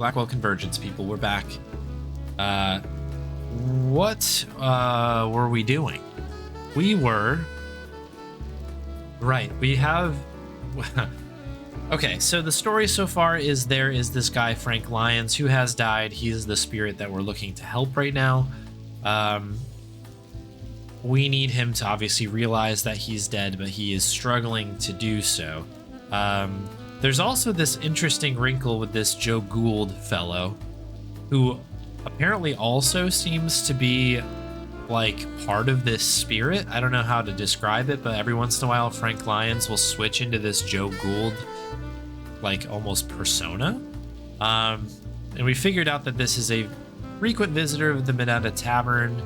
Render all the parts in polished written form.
Blackwell Convergence people, we're back. What were we doing? We were... Right, we have... Okay, so the story so far is there is this guy, Frank Lyons, who has died. He's the spirit that we're looking to help right now. We need him to obviously realize that he's dead, but he is struggling to do so. There's also this interesting wrinkle with this Joe Gould fellow, who apparently also seems to be like part of this spirit. I don't know how to describe it, but every once in a while Frank Lyons will switch into this Joe Gould like almost persona. And we figured out that this is a frequent visitor of the Minetta Tavern.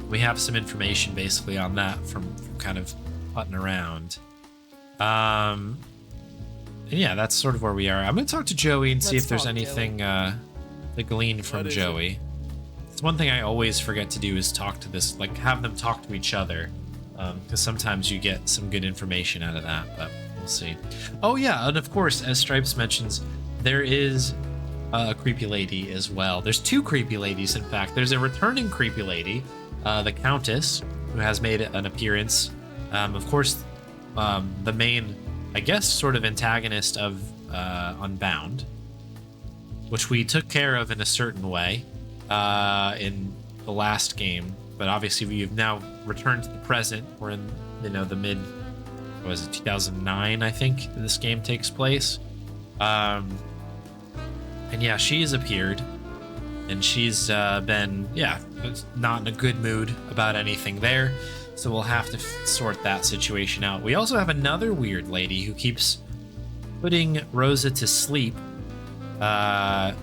We have some information basically on that from kind of putting around. And yeah, that's sort of where we are. I'm going to talk to Joey and see if there's anything to glean from Joey. It's one thing I always forget to do is talk to this, like have them talk to each other, because sometimes you get some good information out of that, but we'll see. Oh yeah, and of course, as Stripes mentions, there is a creepy lady as well. There's two creepy ladies, in fact. There's a returning creepy lady, the Countess, who has made an appearance. Of course, the main, I guess, sort of antagonist of Unbound, which we took care of in a certain way in the last game, but obviously we have now returned to the present. We're in, you know, the mid, what was it, 2009, I think, this game takes place. And yeah, she's appeared, and she's been, yeah, not in a good mood about anything there. So we'll have to sort that situation out. We also have another weird lady who keeps putting Rosa to sleep. But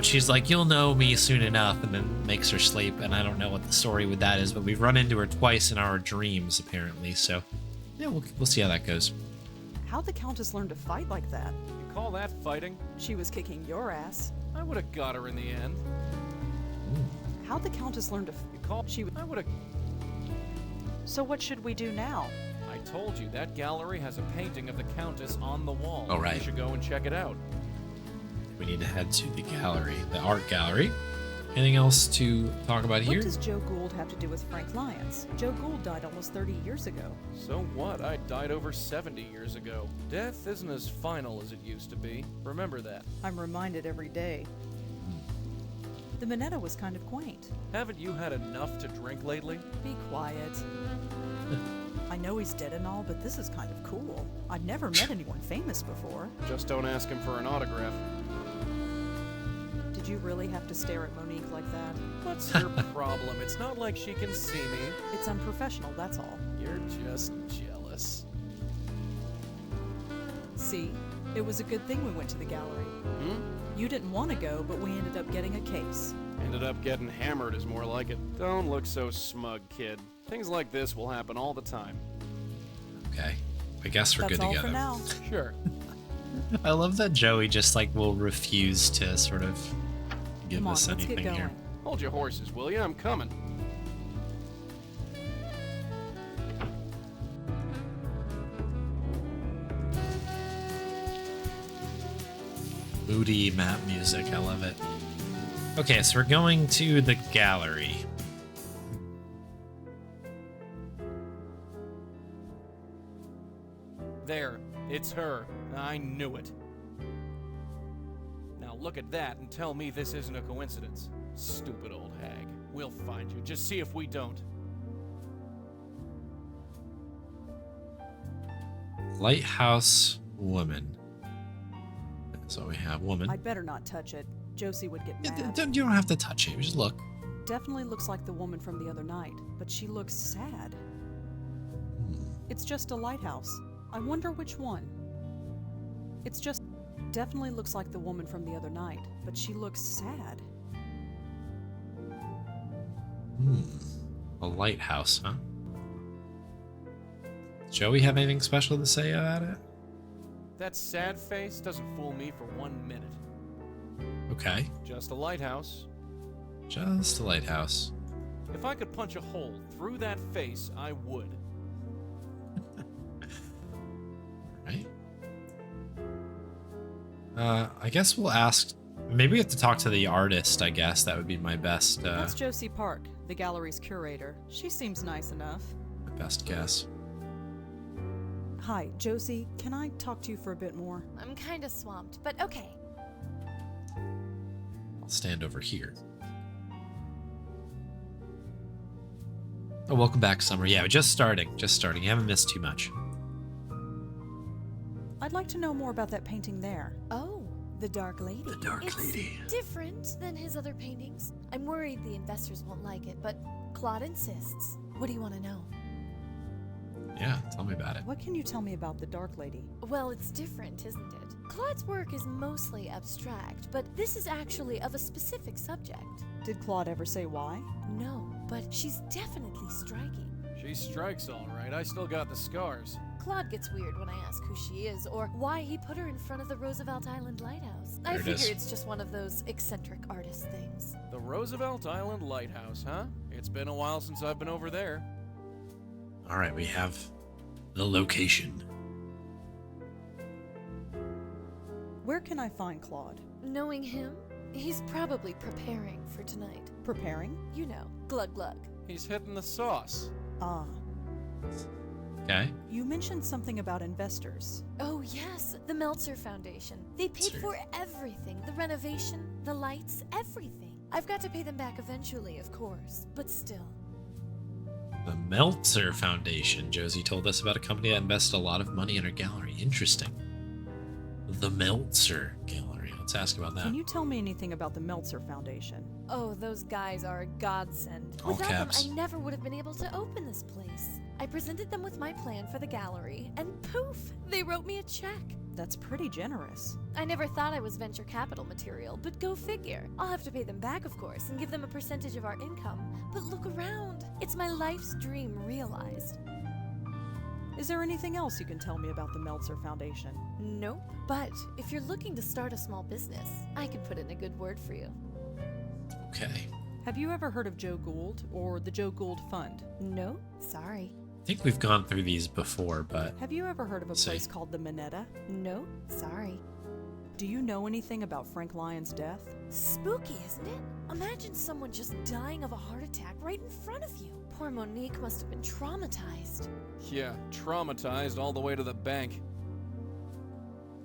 she's like, you'll know me soon enough, and then makes her sleep. And I don't know what the story with that is, but we've run into her twice in our dreams, apparently. So yeah, we'll see how that goes. How'd the Countess learn to fight like that? You call that fighting? She was kicking your ass. I would have got her in the end. How'd the Countess learn to... I would have... So what should we do now? I told you, that gallery has a painting of the Countess on the wall. Oh, right. You should go and check it out. We need to head to the gallery, the art gallery. Anything else to talk about here? What does Joe Gould have to do with Frank Lyons? Joe Gould died almost 30 years ago. So what? I died over 70 years ago. Death isn't as final as it used to be. Remember that. I'm reminded every day. The Minetta was kind of quaint. Haven't you had enough to drink lately? Be quiet. I know he's dead and all, but this is kind of cool. I've never met anyone famous before. Just don't ask him for an autograph. Did you really have to stare at Monique like that? What's your problem? It's not like she can see me. It's unprofessional, that's all. You're just jealous. See, it was a good thing we went to the gallery. You didn't want to go, but we ended up getting a case. Ended up getting hammered is more like it. Don't look so smug, kid. Things like this will happen all the time. Okay, I guess we're good That's all together. for now. Sure. I love that Joey just like will refuse to sort of give Come on, us let's anything get going. here. Hold your horses, will ya? I'm coming. Moody map music, I love it. Okay, so we're going to the gallery. There, it's her. I knew it. Now look at that and tell me this isn't a coincidence. Stupid old hag. We'll find you. Just see if we don't. Lighthouse woman. So we have woman. I'd better not touch it. Josie would get You mad. don't have to touch it. Just look. Definitely looks like the woman from the other night, but she looks sad. It's just a lighthouse. I wonder which one. It's just... Definitely looks like the woman from the other night, but she looks sad. A lighthouse, huh? Joey have anything special to say about it? That sad face doesn't fool me for 1 minute. Okay. Just a lighthouse. Just a lighthouse. If I could punch a hole through that face, I would. Right? I guess we'll ask. Maybe we have to talk to the artist, I guess. That would be my best That's Josie Park, the gallery's curator. She seems nice enough. my best guess. Hi, Josie. Can I talk to you for a bit more? I'm kind of swamped, but okay. I'll stand over here. Oh, welcome back, Summer. Yeah, just starting. Just starting. You haven't missed too much. I'd like to know more about that painting there. Oh, the Dark Lady. The Dark It's Lady. different than his other paintings. I'm worried the investors won't like it, but Claude insists. What do you want to know? Yeah, tell me about it. What can you tell me about the Dark Lady? Well, it's different, isn't it? Claude's work is mostly abstract, but this is actually of a specific subject. Did Claude ever say why? No, but she's definitely striking. She strikes all right. I still got the scars. Claude gets weird when I ask who she is or why he put her in front of the Roosevelt Island Lighthouse. I There it figure is. it's just one of those eccentric artist things. The Roosevelt Island Lighthouse, huh? It's been a while since I've been over there. All right, we have the location. Where can I find Claude? Knowing him, he's probably preparing for tonight. Preparing? You know, glug glug. He's hitting the sauce. Ah. Okay. You mentioned something about investors. Oh yes, the Meltzer Foundation. They paid Sure. for everything. The renovation, the lights, everything. I've got to pay them back eventually, of course, but still. The Meltzer Foundation. Josie told us about a company that invested a lot of money in her gallery. Interesting. The Meltzer Gallery. Let's ask about that. Can you tell me anything about the Meltzer Foundation? Oh, those guys are a godsend. All Without caps. them, I never would have been able to open this place. I presented them with my plan for the gallery, and poof, they wrote me a check. That's pretty generous. I never thought I was venture capital material, but go figure. I'll have to pay them back, of course, and give them a percentage of our income. But look around. It's my life's dream realized. Is there anything else you can tell me about the Meltzer Foundation? Nope. But if you're looking to start a small business, I could put in a good word for you. Okay. Have you ever heard of Joe Gould or the Joe Gould Fund? No? Sorry. I think we've gone through these before, but Have you ever heard of a See. place called the Minetta? No? Sorry. Do you know anything about Frank Lyon's death? Spooky, isn't it? Imagine someone just dying of a heart attack right in front of you. Poor Monique must have been traumatized. Yeah, traumatized all the way to the bank.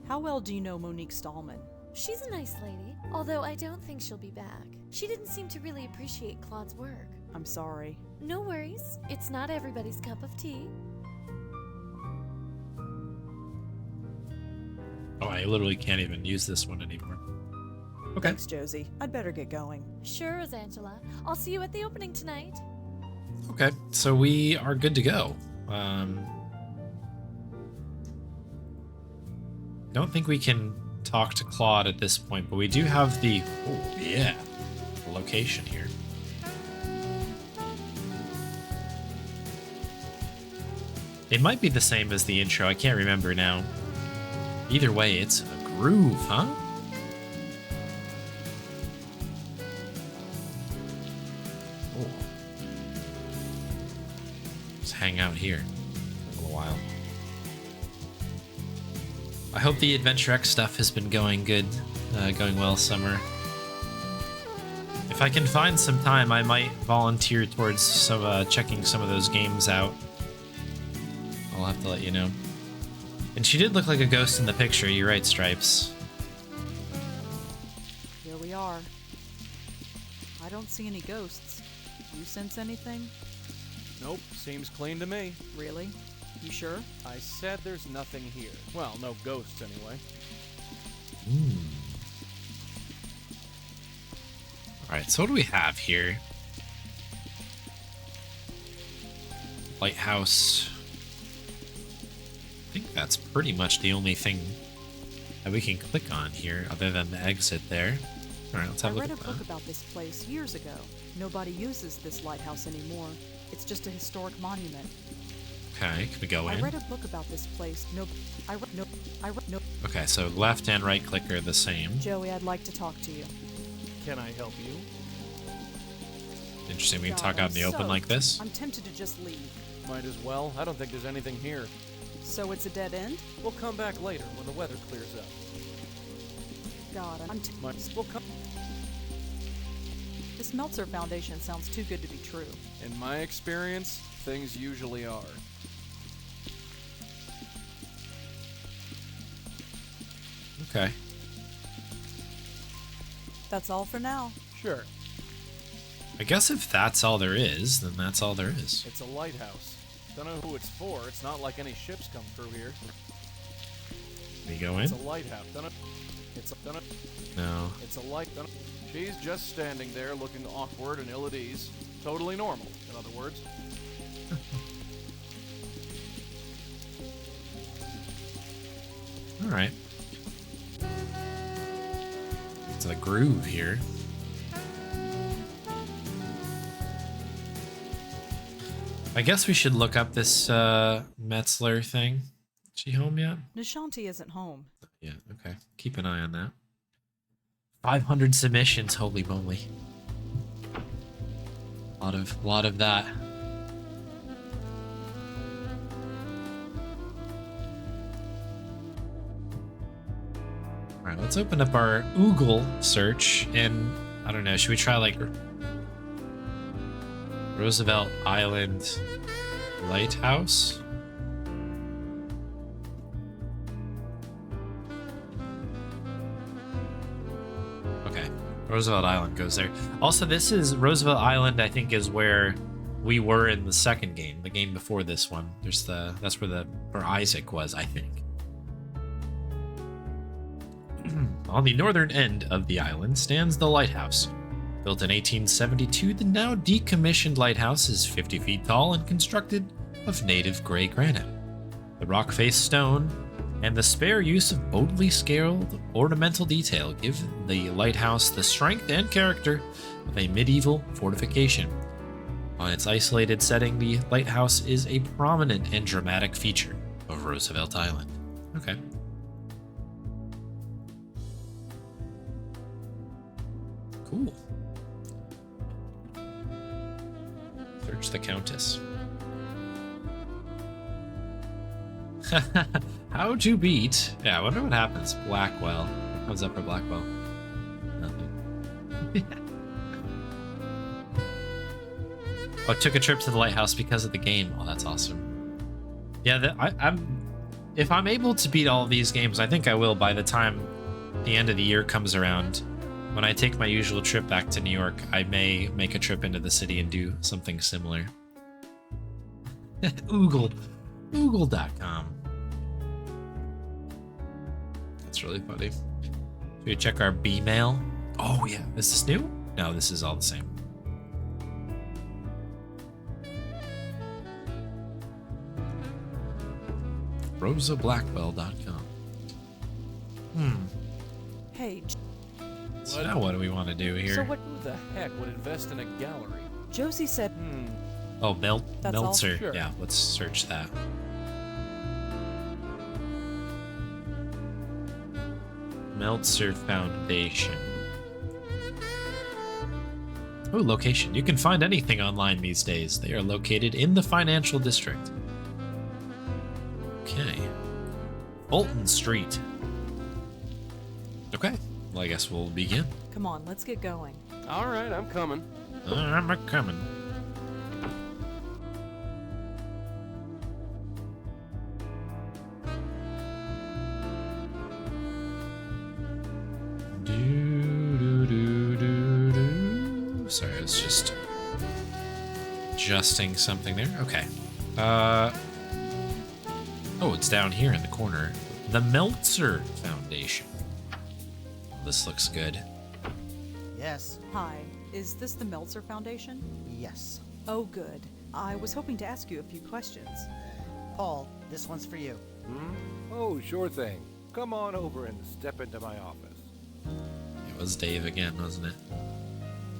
How well do you know Monique Stallman? She's a nice lady, although I don't think she'll be back. She didn't seem to really appreciate Claude's work. I'm sorry. No worries, it's not everybody's cup of tea. oh, I literally can't even use this one anymore. Okay. Thanks, Josie. I'd better get going. Sure, Angela. I'll see you at the opening tonight. Okay, so we are good to go. Don't think we can talk to Claude at this point, but we do have the the location here. It might be the same as the intro. I can't remember now. Either way, it's a groove, huh? Oh. Let's hang out here for a little while. I hope the Adventure X stuff has been going good, going well, Summer. If I can find some time, I might volunteer towards some checking some of those games out. I'll have to let you know. And she did look like a ghost in the picture. You're right, Stripes. Here we are. I don't see any ghosts. You sense anything? Nope, seems clean to me. Really? You sure? I said there's nothing here. Well, no ghosts anyway. Alright, so what do we have here? Lighthouse. I think that's pretty much the only thing that we can click on here, other than the exit there. Alright, let's I have a look read a at book that. about this place years ago. Nobody uses this lighthouse anymore. It's just a historic monument. Okay, can we go I in? read a book about this place. No. Okay, so left and right click are the same. Joey, I'd like to talk to you. Can I help you? Interesting, we can God, talk out in I'm the open so- like this. I'm tempted to just leave. Might as well. I don't think there's anything here. So it's a dead end? We'll come back later when the weather clears up. God, Well, come. This Meltzer Foundation sounds too good to be true. In my experience, things usually are. Okay. That's all for now. Sure. I guess if that's all there is, then that's all there is. It's a lighthouse. Don't know who it's for. It's not like any ships come through here. We go in? It's a lighthouse. Don't know. No. It's a light. She's just standing there looking awkward and ill at ease. Totally normal, in other words. All right. It's a groove here. I guess we should look up this Metzler thing. Is she home yet? Nishanti isn't home. Yeah, okay. Keep an eye on that. 500 submissions, holy moly. Lot of that. Alright, let's open up our Google search and I don't know, should we try like Roosevelt Island Lighthouse? Okay, Roosevelt Island goes there. Also, this is Roosevelt Island, I think, is where we were in the second game, the game before this one. That's where Isaac was, I think. On the northern end of the island stands the lighthouse. Built in 1872, the now decommissioned lighthouse is 50 feet tall and constructed of native gray granite. The rock-faced stone and the spare use of boldly scaled ornamental detail give the lighthouse the strength and character of a medieval fortification. On its isolated setting, the lighthouse is a prominent and dramatic feature of Roosevelt Island. Okay. Cool. Search the Countess. How'd you beat? Yeah, I wonder what happens. Blackwell. What comes up for Blackwell? Nothing. Oh, I took a trip to the lighthouse because of the game. Oh, that's awesome. Yeah, if I'm able to beat all of these games, I think I will by the time the end of the year comes around. When I take my usual trip back to New York, I may make a trip into the city and do something similar. Oogle.com. That's really funny. Should we check our B-mail? Oh yeah, is this new? No, this is all the same. rosablackwell.com. Hey, So now what do we want to do here? so what? Who the heck would invest in a gallery? Josie said Oh, That's all? Meltzer. Sure. Yeah, let's search that. Meltzer Foundation. Oh, location. You can find anything online these days. They are located in the financial district. Okay. Fulton Street. Okay. Well, I guess we'll begin. Come on, let's get going. All right, I'm coming. I'm a coming. Sorry, I was just adjusting something there. Okay. Oh, it's down here in the corner. The Meltzer Foundation. This looks good. Yes. Hi, is this the Meltzer Foundation? Yes. Oh, good. I was hoping to ask you a few questions. Paul, this one's for you. Oh, sure thing. Come on over and step into my office. It was Dave again, wasn't it?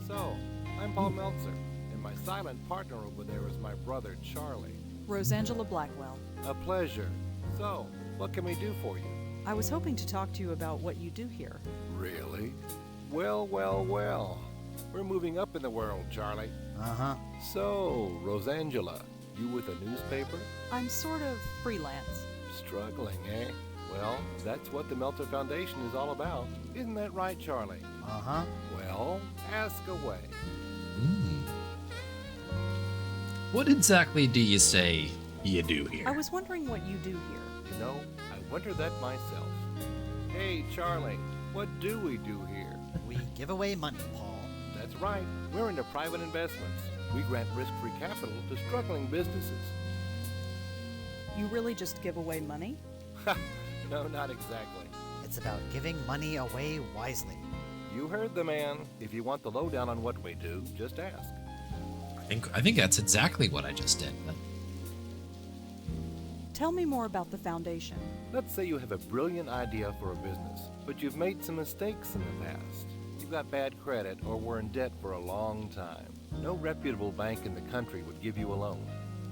So, I'm Paul Meltzer, and my silent partner over there is my brother, Charlie. Rosangela Blackwell. A pleasure. So, what can we do for you? I was hoping to talk to you about what you do here. Really? Well, well, well. We're moving up in the world, Charlie. Uh-huh. So, Rosangela, you with a newspaper? I'm sort of freelance. Struggling, eh? Well, that's what the Meltzer Foundation is all about. Isn't that right, Charlie? Uh-huh. Well, ask away. What exactly do you say you do here? I was wondering what you do here. You know, I wonder that myself. Hey, Charlie, what do we do here? We give away money, Paul. That's right. We're into private investments. We grant risk-free capital to struggling businesses. You really just give away money? No, not exactly. It's about giving money away wisely. You heard the man. If you want the lowdown on what we do, just ask. I think that's exactly what I just did. But Tell me more about the foundation. Let's say you have a brilliant idea for a business, but you've made some mistakes in the past. You've got bad credit or were in debt for a long time. No reputable bank in the country would give you a loan.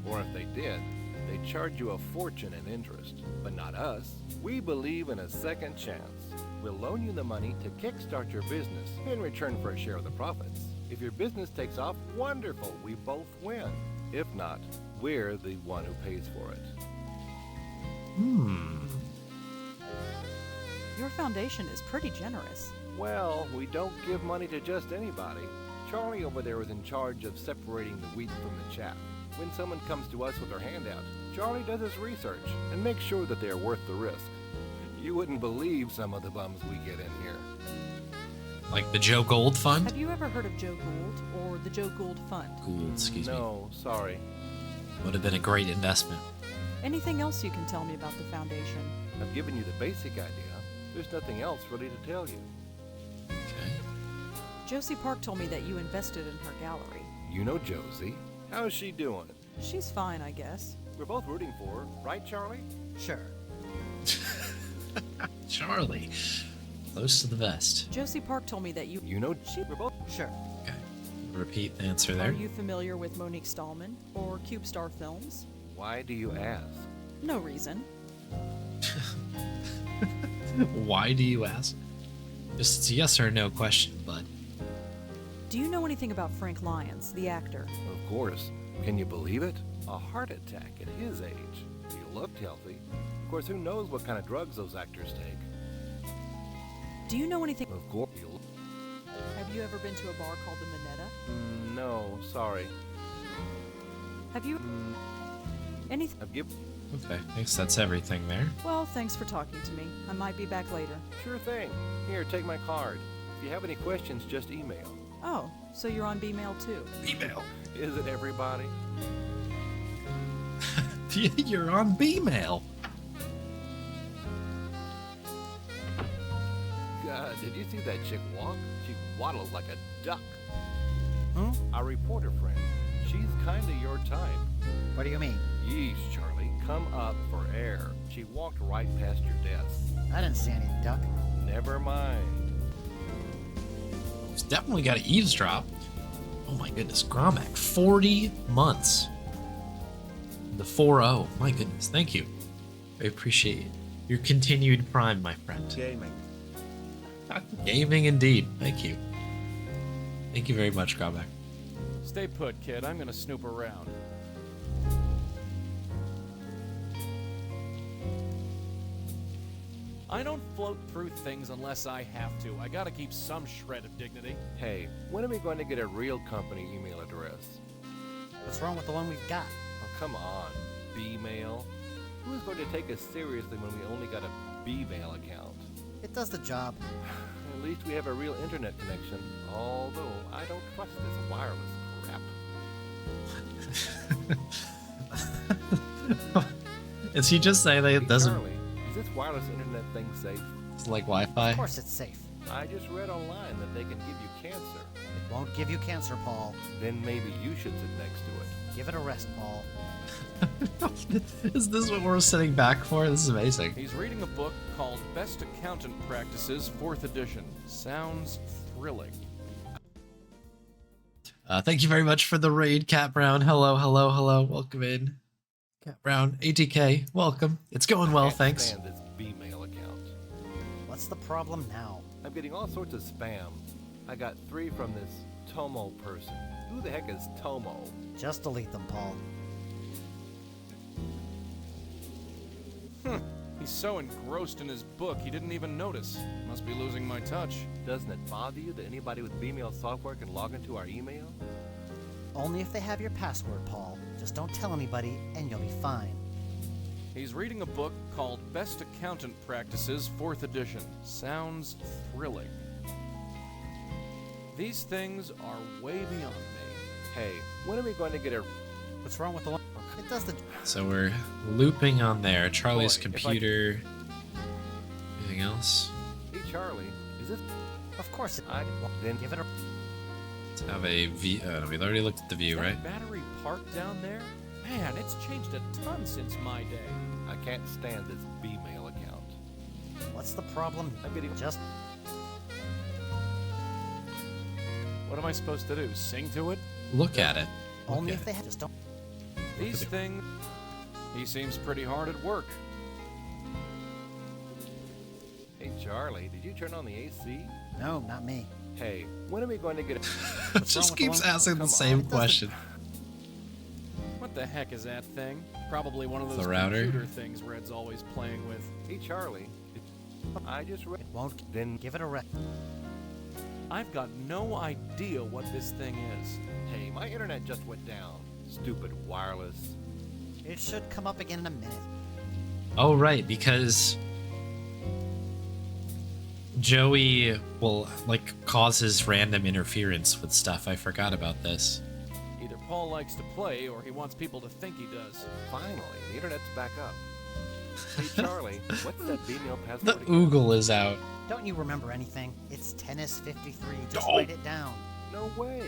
Or if they did, they'd charge you a fortune in interest. But not us. We believe in a second chance. We'll loan you the money to kickstart your business in return for a share of the profits. If your business takes off, wonderful, we both win. If not, we're the one who pays for it. Your foundation is pretty generous. Well, we don't give money to just anybody. Charlie over there is in charge of separating the wheat from the chaff. When someone comes to us with their handout, Charlie does his research and makes sure that they are worth the risk. You wouldn't believe some of the bums we get in here. like the Joe Gold Fund? Have you ever heard of Joe Gould or the Joe Gould Fund? Gould, excuse me. No, sorry. Would have been a great investment. Anything else you can tell me about the foundation? I've given you the basic idea. There's nothing else really to tell you. Okay. Josie Park told me that you invested in her gallery. You know Josie. How's she doing? She's fine, I guess. We're both rooting for her, right, Charlie? Sure. Charlie. Close to the vest. Josie Park told me that you... You know we're both... Sure. Okay. Repeat the answer Are there. you familiar with Monique Stallman or Cube Star Films? Why do you ask? No reason. Why do you ask? Just it's a yes or no question, bud. Do you know anything about Frank Lyons, the actor? Of course. Can you believe it? A heart attack at his age. He looked healthy. Of course, who knows what kind of drugs those actors take? Do you know anything... Of course. Have you ever been to a bar called the Minetta? No, sorry. Have you... Anything... I've given... Okay, I guess that's everything there. Well, thanks for talking to me. I might be back later. Sure thing. Here, take my card. If you have any questions, just email. Oh, so you're on B-mail too. Email. Is it everybody? You're on B-mail. God, did you see that chick walk? She waddles like a duck. Huh? Our reporter friend. She's kinda your type. What do you mean? Yeesh, Charlie. Come up for air. She walked right past your desk. I didn't see any duck. Never mind. He's definitely got to eavesdrop. Oh my goodness, Gromack, 40 months. The 4-0. My goodness, thank you. I appreciate your continued prime, my friend. Gaming. Gaming indeed. Thank you. Thank you very much, Gromack. Stay put, kid. I'm gonna snoop around. I don't float through things unless I have to. I gotta keep some shred of dignity. Hey, when are we going to get a real company email address? What's wrong with the one we've got? Oh, come on. B-mail? Who's going to take us seriously when we only got a B-mail account? It does the job. At least we have a real internet connection, although I don't trust this wireless crap. Is he just saying that it Hey, doesn't... Charlie, is this wireless internet thing safe? It's like Wi-Fi? Of course it's safe. I just read online that they can give you cancer. It won't give you cancer, Paul. Then maybe you should sit next to it. Give it a rest, Paul. Is this what we're sitting back for? This is amazing. He's reading a book called Best Accountant Practices, 4th edition. Sounds thrilling. Thank you very much for the raid, Cat Brown. Hello, hello, hello. Welcome in. Cat Brown, ATK, welcome. It's going well, Can't thanks. stand this B-mail account. What's the problem now? I'm getting all sorts of spam. I got 3 from this Tomo person. Who the heck is Tomo? Just delete them, Paul. He's so engrossed in his book, he didn't even notice. Must be losing my touch. Doesn't it bother you that anybody with B-mail software can log into our email? Only if they have your password, Paul. Just don't tell anybody, and you'll be fine. He's reading a book called Best Accountant Practices, 4th edition. Sounds thrilling. These things are way beyond me. Hey, when are we going to get a... What's wrong with the logbook? It does the... So we're looping on there. Charlie's Boy, if I- computer. Anything else? Hey, Charlie, is this... Of course it... Then Give it a... Let's have a view. We've already looked at the view, That right? battery park down there? Man, it's changed a ton since my day. I can't stand this B-mail account. What's the problem? I'm getting... Just... What am I supposed to do? Sing to it? Look at it. Look Only at if it. they have... Just don't... These things... He seems pretty hard at work. Hey, Charlie, did you turn on the AC? No, not me. Hey, when are we going to get a... What's wrong Just with keeps the logbook? asking the Come same on. question. What the heck is that thing? Probably one of those The router? computer things Red's always playing with. Hey, Charlie, I just read... It won't... Then... Give it a rest. I've got no idea what this thing is. Hey, my internet just went down. Stupid wireless. It should come up again in a minute. Oh, right, because Joey will, like, causes random interference with stuff. I forgot about this. Either Paul likes to play or he wants people to think he does. Finally, the internet's back up. Hey, Charlie, what's that B-mail The password again? oogle is out. Don't you remember anything? It's tennis 53. Just Oh. write it down. No way.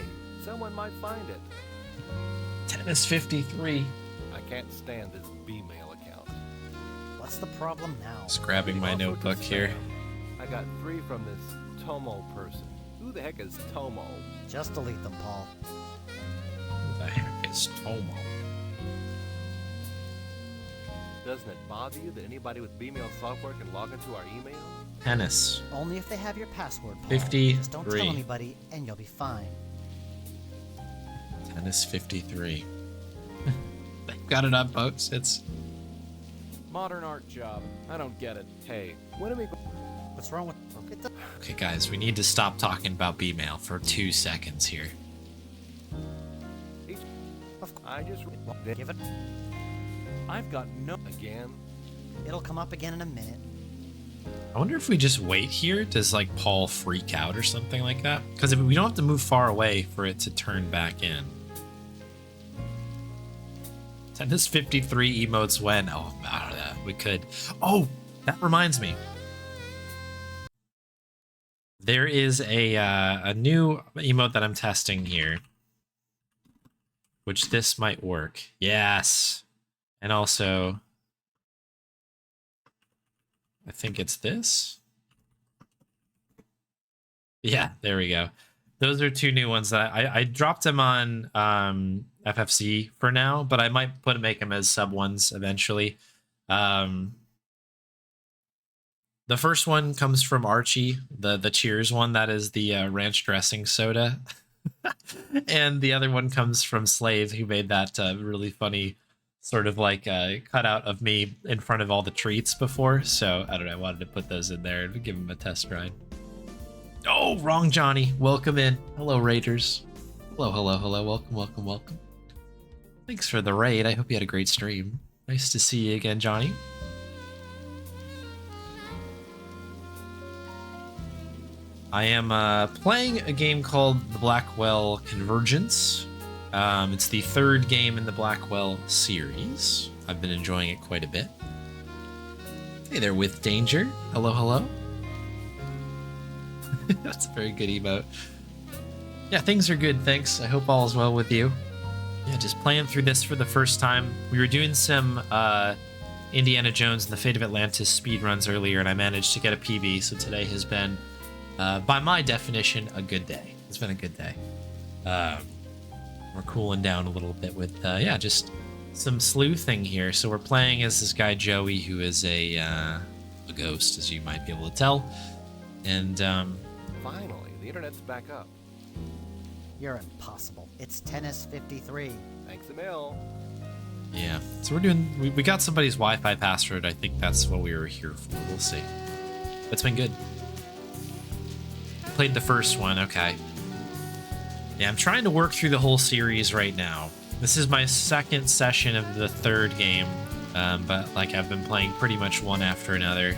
Someone might find it. Tennis 53. I can't stand this B-mail account. What's the problem now? Just grabbing my All sorts of notebook here. spam. I got 3 from this Tomo person. Who the heck is Tomo? Just delete them, Paul. Who the heck is Tomo? Doesn't it bother you that anybody with B-mail software can log into our email? Tennis. Only if they have your password, Paul. 53. Just don't tell anybody, and you'll be fine. Tennis 53. They've got it up, folks. It's Modern art job. I don't get it. Hey, when are we What's wrong with... It does... okay, guys. We need to stop talking about B-mail for 2 seconds here. I just read... Well, Then give it... I've got no... again? It'll come up again in a minute. I wonder if we just wait here. Does like Paul freak out or something like that? Because we don't have to move far away for it to turn back in. Tennis 53 emotes when? Oh, I don't know. We could. Oh, that reminds me. There is a new emote that I'm testing here, which this might work. Yes, and also, I think it's this. Yeah, there we go. Those are 2 new ones that I dropped them on FFC for now, but I might make them as sub ones eventually. The first one comes from Archie, the Cheers one. That is the ranch dressing soda. And the other one comes from Slave, who made that really funny sort of like cutout of me in front of all the treats before. So I don't know, I wanted to put those in there and give them a test ride. Oh, wrong Johnny. Welcome in. Hello, Raiders. Hello, hello, hello. Welcome, welcome, welcome. Thanks for the raid. I hope you had a great stream. Nice to see you again, Johnny. I am playing a game called the Blackwell Convergence. It's the 3rd game in the Blackwell series. I've been enjoying it quite a bit. Hey there, With Danger. Hello, hello. That's a very good emote. Yeah, things are good, thanks. I hope all is well with you. Yeah, just playing through this for the first time. We were doing some Indiana Jones and the Fate of Atlantis speedruns earlier, and I managed to get a PB, so today has been, by my definition, a good day. It's been a good day. We're cooling down a little bit with, yeah, just some sleuthing here. So we're playing as this guy Joey, who is a ghost, as you might be able to tell. And, Finally, the internet's back up. You're impossible. It's tennis 53. Thanks a mil. Yeah. So we got somebody's Wi-Fi password. I think that's what we were here for. We'll see. It's been good. Played the first one. Okay. Yeah, I'm trying to work through the whole series right now. This is my second session of the third game, but like I've been playing pretty much one after another,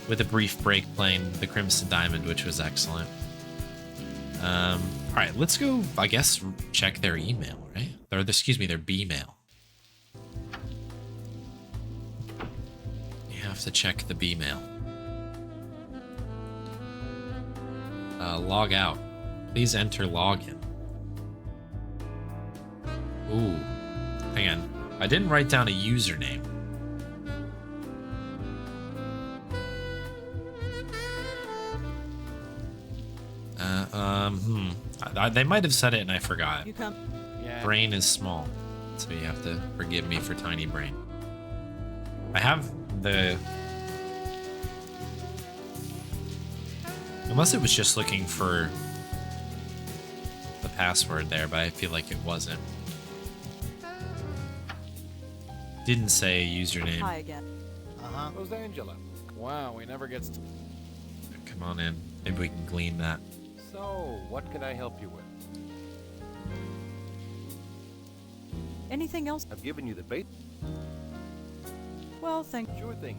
with a brief break playing the Crimson Diamond, which was excellent. All right, let's go, I guess, check their email, right? Or, excuse me, their B-mail. You have to check the B-mail. Log out. Please enter login. Ooh. Hang on. I didn't write down a username. They might have said it and I forgot. You come. Yeah. Brain is small, so you have to forgive me for tiny brain. I have the... Unless it was just looking for the password there, but I feel like it wasn't. Didn't say username. Hi again. Who's Angela? Wow, he never gets to... Come on in. Maybe we can glean that. So, what can I help you with? Anything else? I've given you the bait. Well, thank you. Sure thing.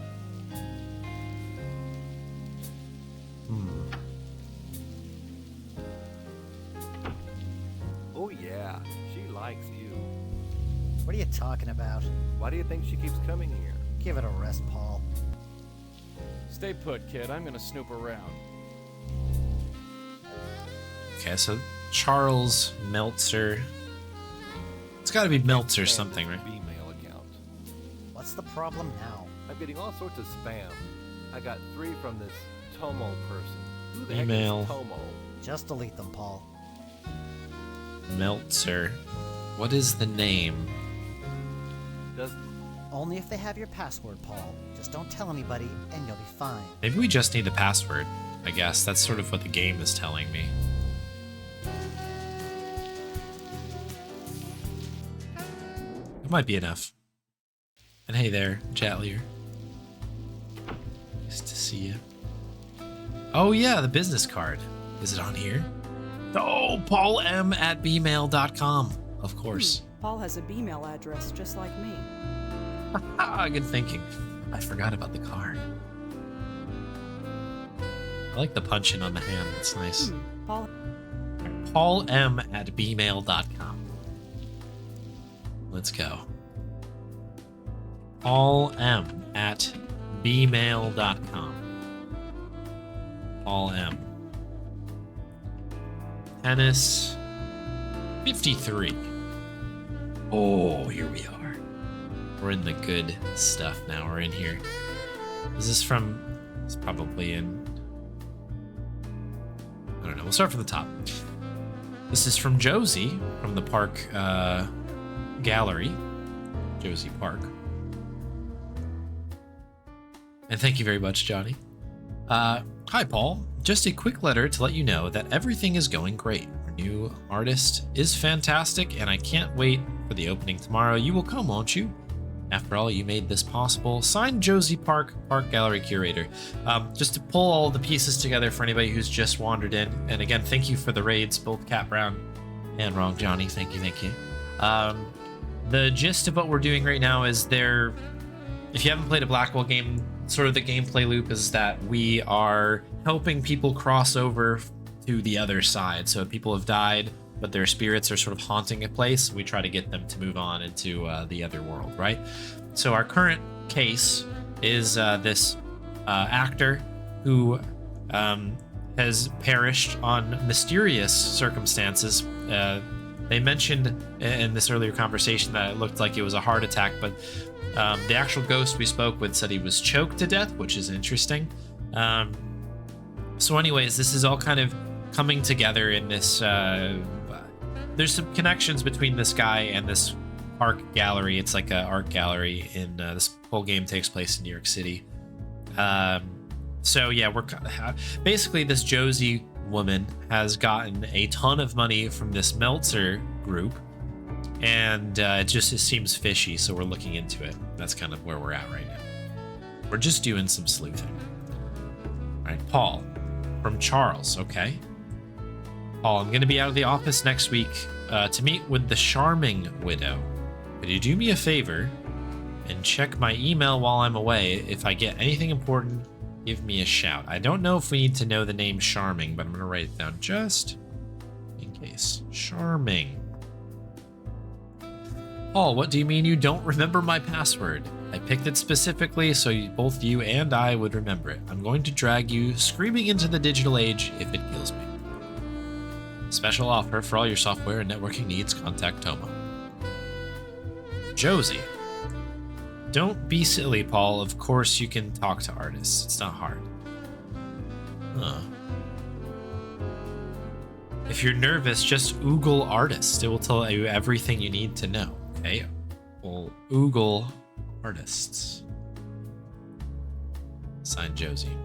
Oh yeah, she likes you. What are you talking about? Why do you think she keeps coming here? Give it a rest, Paul. Stay put, kid. I'm gonna snoop around. Okay, so Charles Meltzer. It's got to be Meltzer something, right? Email account. What's the problem now? I'm getting all sorts of spam. I got 3 from this Tomo person. Who the Email. heck is Tomo? Just delete them, Paul. Meltzer. What is the name? Does Only if they have your password, Paul. Just don't tell anybody, and you'll be fine. Maybe we just need the password. I guess that's sort of what the game is telling me. It might be enough. And hey there, Jatlier. Nice to see you. Oh yeah, the business card. Is it on here? Oh, paulm@bmail.com. Of course. Paul has a B-mail address just like me. Good thinking. I forgot about the card. I like the punch-in on the hand. It's nice. Paul. paulm@bmail.com. Let's go. paulm@bmail.com. Paul M. Tennis 53. Oh, here we are. We're in the good stuff now. We're in here. Is this from... It's probably in... I don't know. We'll start from the top. This is from Josie from the Park Gallery. Josie Park. And thank you very much, Johnny. Hi, Paul. Just a quick letter to let you know that everything is going great. Our new artist is fantastic, and I can't wait for the opening tomorrow. You will come, won't you? After all, you made this possible. Signed, Josie Park, Park Gallery Curator. Just to pull all the pieces together for anybody who's just wandered in. And again, thank you for the raids, both Cat Brown and Wrong Johnny. Thank you, thank you. The gist of what we're doing right now is if you haven't played a Blackwell game, sort of the gameplay loop is that we are helping people cross over to the other side. So people have died, but their spirits are sort of haunting a place. We try to get them to move on into the other world, right? So our current case is this actor who has perished on mysterious circumstances. They mentioned in this earlier conversation that it looked like it was a heart attack, but the actual ghost we spoke with said he was choked to death, which is interesting. So anyways, this is all kind of coming together in this... there's some connections between this guy and this Park Gallery. It's like an art gallery in... this whole game takes place in New York City. So yeah, we're... Basically, this Josie woman has gotten a ton of money from this Meltzer group, And it seems fishy, so we're looking into it. That's kind of where we're at right now. We're just doing some sleuthing. All right, Paul from Charles. Okay. Paul, I'm going to be out of the office next week to meet with the charming widow. Could you do me a favor and check my email while I'm away? If I get anything important, give me a shout. I don't know if we need to know the name Charming, but I'm going to write it down just in case. Charming. Paul, what do you mean you don't remember my password? I picked it specifically so both you and I would remember it. I'm going to drag you screaming into the digital age if it kills me. Special offer for all your software and networking needs, contact Tomo. Josie. Don't be silly, Paul. Of course you can talk to artists. It's not hard. Huh. If you're nervous, just Google artists. It will tell you everything you need to know. Okay? Well, Google artists. Signed, Josie.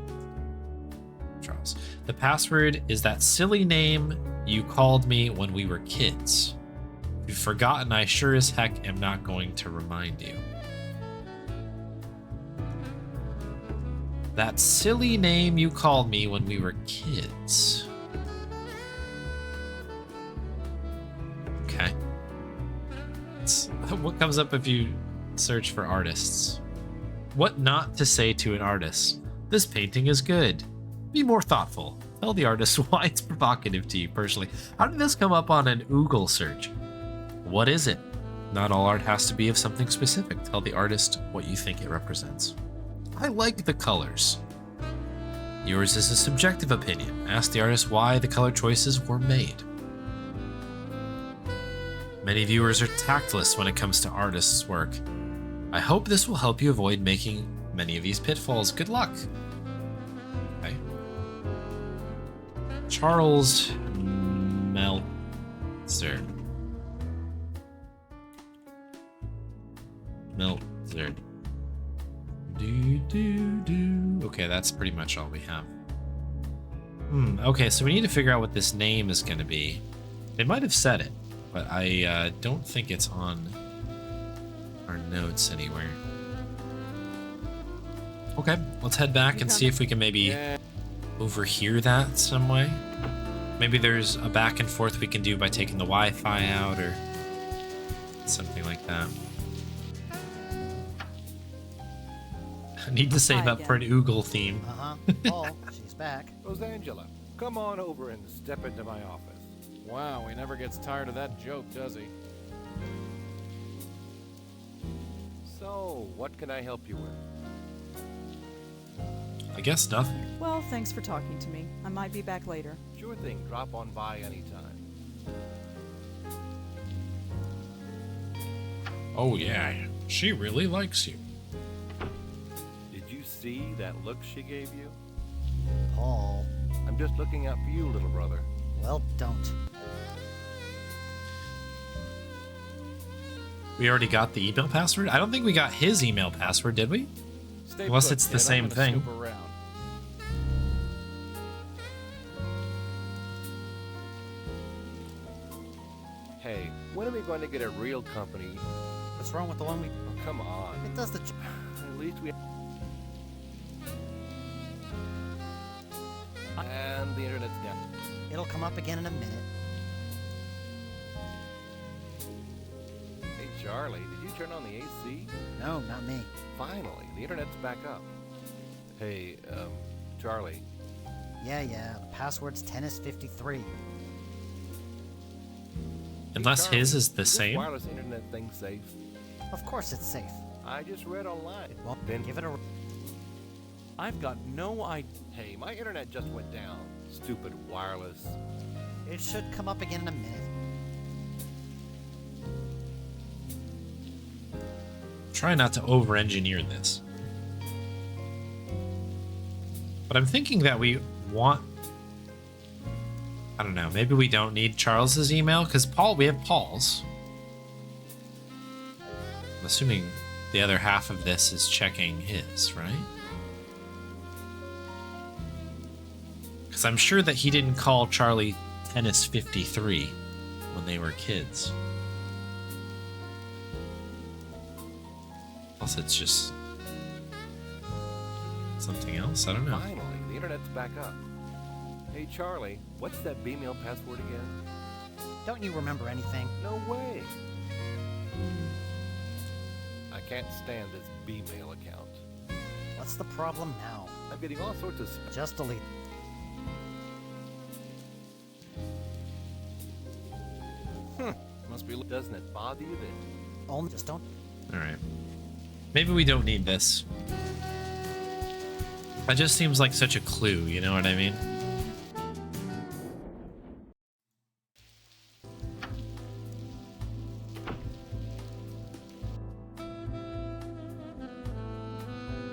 Charles. The password is that silly name you called me when we were kids. If you've forgotten, I sure as heck am not going to remind you. That silly name you called me when we were kids. Okay. What comes up if you search for artists? What not to say to an artist? This painting is good. Be more thoughtful. Tell the artist why it's provocative to you personally. How did this come up on an Google search? What is it? Not all art has to be of something specific. Tell the artist what you think it represents. I like the colors. Yours is a subjective opinion. Ask the artist why the color choices were made. Many viewers are tactless when it comes to artists' work. I hope this will help you avoid making many of these pitfalls. Good luck. Okay. Charles Meltzer. Meltzer. Okay, that's pretty much all we have. Okay, so we need to figure out what this name is going to be. They might have said it, but I don't think it's on our notes anywhere. Okay, let's head back and see if we can maybe overhear that some way. Maybe there's a back and forth we can do by taking the Wi-Fi out or something like that. I need to save up for an Oogle theme. Paul, she's back. Rosangela, come on over and step into my office. Wow, he never gets tired of that joke, does he? So, what can I help you with? I guess nothing. Well, thanks for talking to me. I might be back later. Sure thing, drop on by anytime. Oh yeah, she really likes you. Did you see that look she gave you? Paul, I'm just looking out for you, little brother. well, don't. We already got the email password? I don't think we got his email password, did we? Stay Unless put, it's the kid. same I'm gonna thing. snoop around. Hey, when are we going to get a real company? What's wrong with the one we... Oh, come on. It does the... At least we... And the internet's down. It'll come up again in a minute. Hey, Charlie, did you turn on the AC? No, not me. Finally, the internet's back up. Hey, Charlie. Yeah, the password's tennis53. Unless Charlie, his is the this same. wireless internet thing safe? Of course it's safe. I just read online. Well, Then give it a... I've got no idea. Hey, my internet just went down. Stupid wireless. It should come up again in a minute. Try not to over-engineer this. But I'm thinking that we want... I don't know, maybe we don't need Charles's email, because we have Paul's. I'm assuming the other half of this is checking his, right? Because I'm sure that he didn't call Charlie Tennis 53 when they were kids. else it's just something else. I don't know. Finally, the internet's back up. Hey, Charlie, what's that B-mail password again? Don't you remember anything? No way. I can't stand this B-mail account. What's the problem now? I'm getting all sorts of Just delete. Must be. Doesn't it bother you that Only just don't. All right. Maybe we don't need this. That just seems like such a clue, you know what I mean?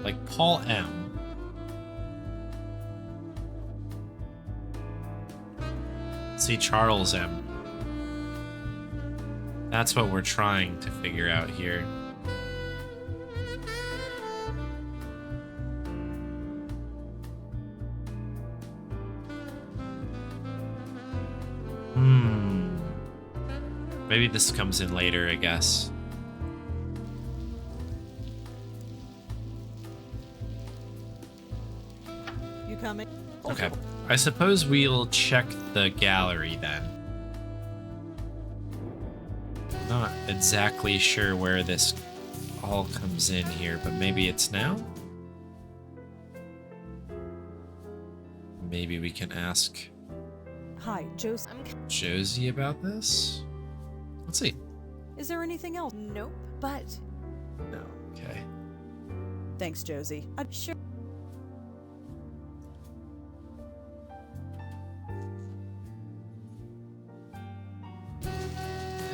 Like Paul M. See Charles M. That's what we're trying to figure out here. Maybe this comes in later, I guess. You coming? Okay. I suppose we'll check the gallery then. Not exactly sure where this all comes in here, but maybe it's now? Maybe we can ask Hi, Josie. Josie about this? Let's see. Is there anything else? Nope. But No. Okay. Thanks, Josie. sure.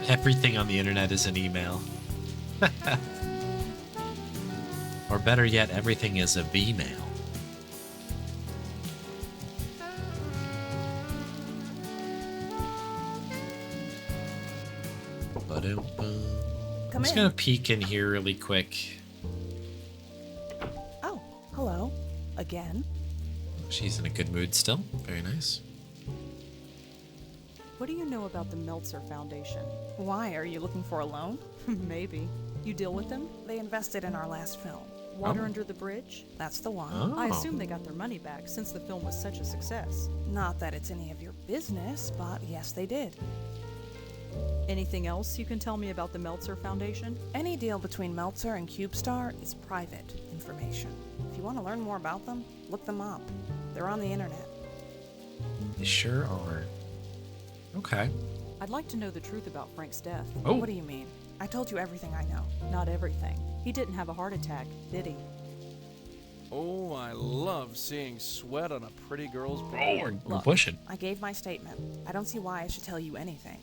Everything on the internet is an email. Or better yet, everything is a B-mail. I'm just gonna peek in here really quick. Oh, hello. Again? She's in a good mood still. Very nice. What do you know about the Meltzer Foundation? Why? Are you looking for a loan? Maybe. You deal with them? They invested in our last film. Water Under the Bridge? That's the one. Oh. I assume they got their money back since the film was such a success. Not that it's any of your business, but yes, they did. Anything else you can tell me about the Meltzer Foundation? Any deal between Meltzer and CubeStar is private information. If you want to learn more about them, look them up. They're on the internet. They sure are. Okay. I'd like to know the truth about Frank's death. Oh. What do you mean? I told you everything I know. Not everything. He didn't have a heart attack, did he? Oh, I love seeing sweat on a pretty girl's brow. Oh, we're Look. pushing. I gave my statement. I don't see why I should tell you anything.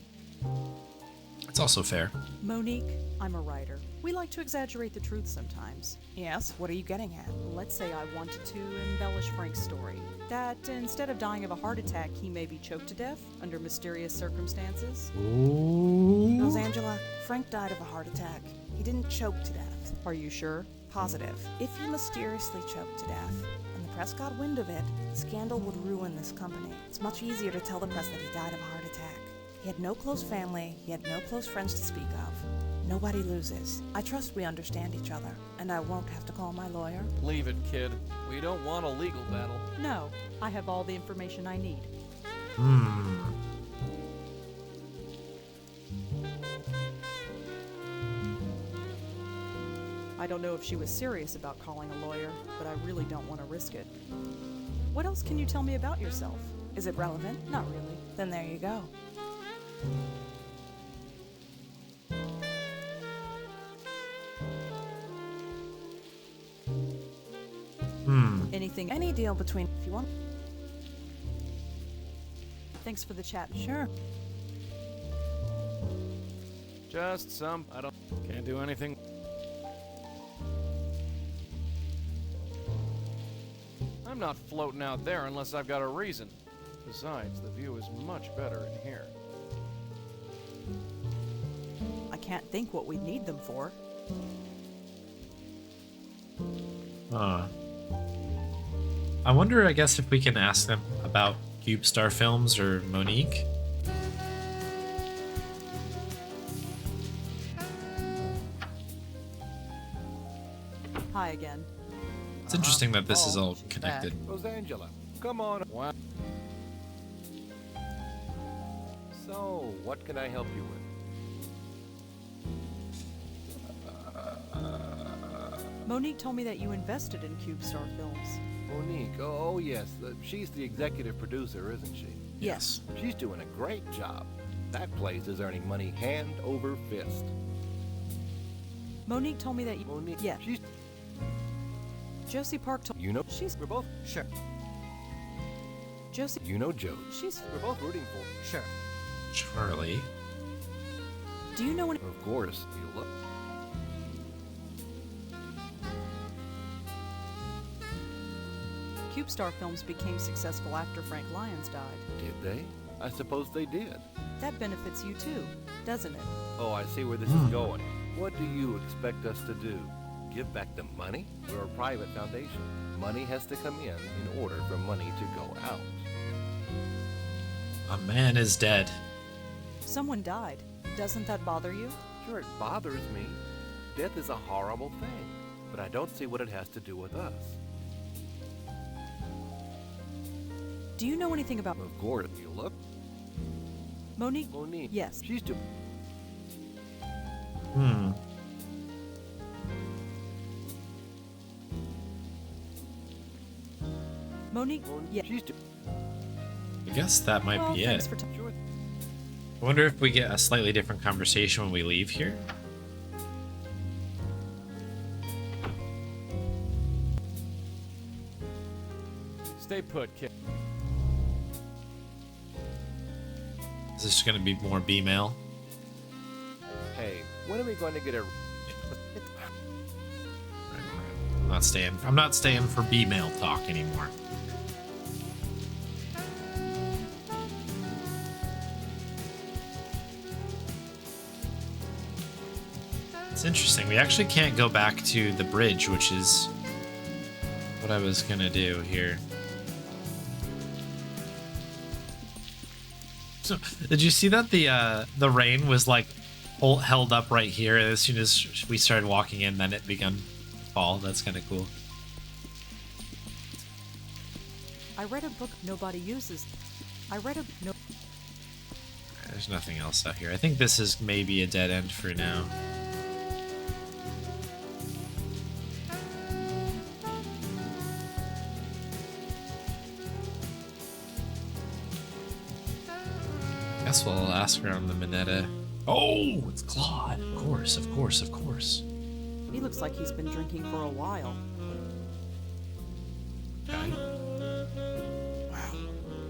That's also fair. Monique, I'm a writer. We like to exaggerate the truth sometimes. Yes, what are you getting at? Let's say I wanted to embellish Frank's story. That instead of dying of a heart attack, he may be choked to death under mysterious circumstances. Ooh. Rosangela, Frank died of a heart attack. He didn't choke to death. Are you sure? Positive. If he mysteriously choked to death, and the press got wind of it, the scandal would ruin this company. It's much easier to tell the press that he died of a heart attack. He had no close family, he had no close friends to speak of. Nobody loses. I trust we understand each other, and I won't have to call my lawyer. Leave it, kid. We don't want a legal battle. No, I have all the information I need. I don't know if she was serious about calling a lawyer, but I really don't want to risk it. What else can you tell me about yourself? Is it relevant? Not really. Then there you go. Anything? Any deal between, if you want. Thanks for the chat. Sure. Just some. Can't do anything. I'm not floating out there unless I've got a reason. Besides, the view is much better in here. I can't think what we'd need them for. I wonder, I guess, if we can ask them about CubeStar Films or Monique. Hi again. It's interesting that this is Oh, all she's connected. Rosangela, come on. Wow. So, what can I help you with? Monique told me that you invested in CubeStar Films. Monique, oh yes, she's the executive producer, isn't she? Yes. She's doing a great job. That place is earning money hand over fist. Monique told me that you... Monique, Yeah. she's, Josie Park told... you know, She's... we're both, Sure, Josie... you know Joe. She's... We're both rooting for. sure. Charlie. Do you know any... Of course, you look. CubeStar Films became successful after Frank Lyons died. Did they? I suppose they did. That benefits you too, doesn't it? Oh, I see where this is going. What do you expect us to do? Give back the money? We're a private foundation. Money has to come in order for money to go out. A man is dead. Someone died. Doesn't that bother you? Sure, it bothers me. Death is a horrible thing, but I don't see what it has to do with us. Do you know anything about... Of course, you look. Monique? Monique. Yes. She's doing. Hmm. Monique? Yeah. She's doing. I guess that might Well, be thanks it. for... Sure. I wonder if we get a slightly different conversation when we leave here. Stay put, kid. Is this going to be more B-mail? Hey, when are we going to get a? I'm not staying for B-mail talk anymore. It's interesting. We actually can't go back to the bridge, which is what I was gonna do here. So, did you see that the rain was like held up right here as soon as we started walking in? Then it began to fall. That's kind of cool. I read a book nobody uses. I read a... No... There's nothing else out here. I think this is maybe a dead end for now. Guess we'll ask her on the Minetta. Oh, it's Claude. Of course, of course, of course. He looks like he's been drinking for a while. Okay. Wow.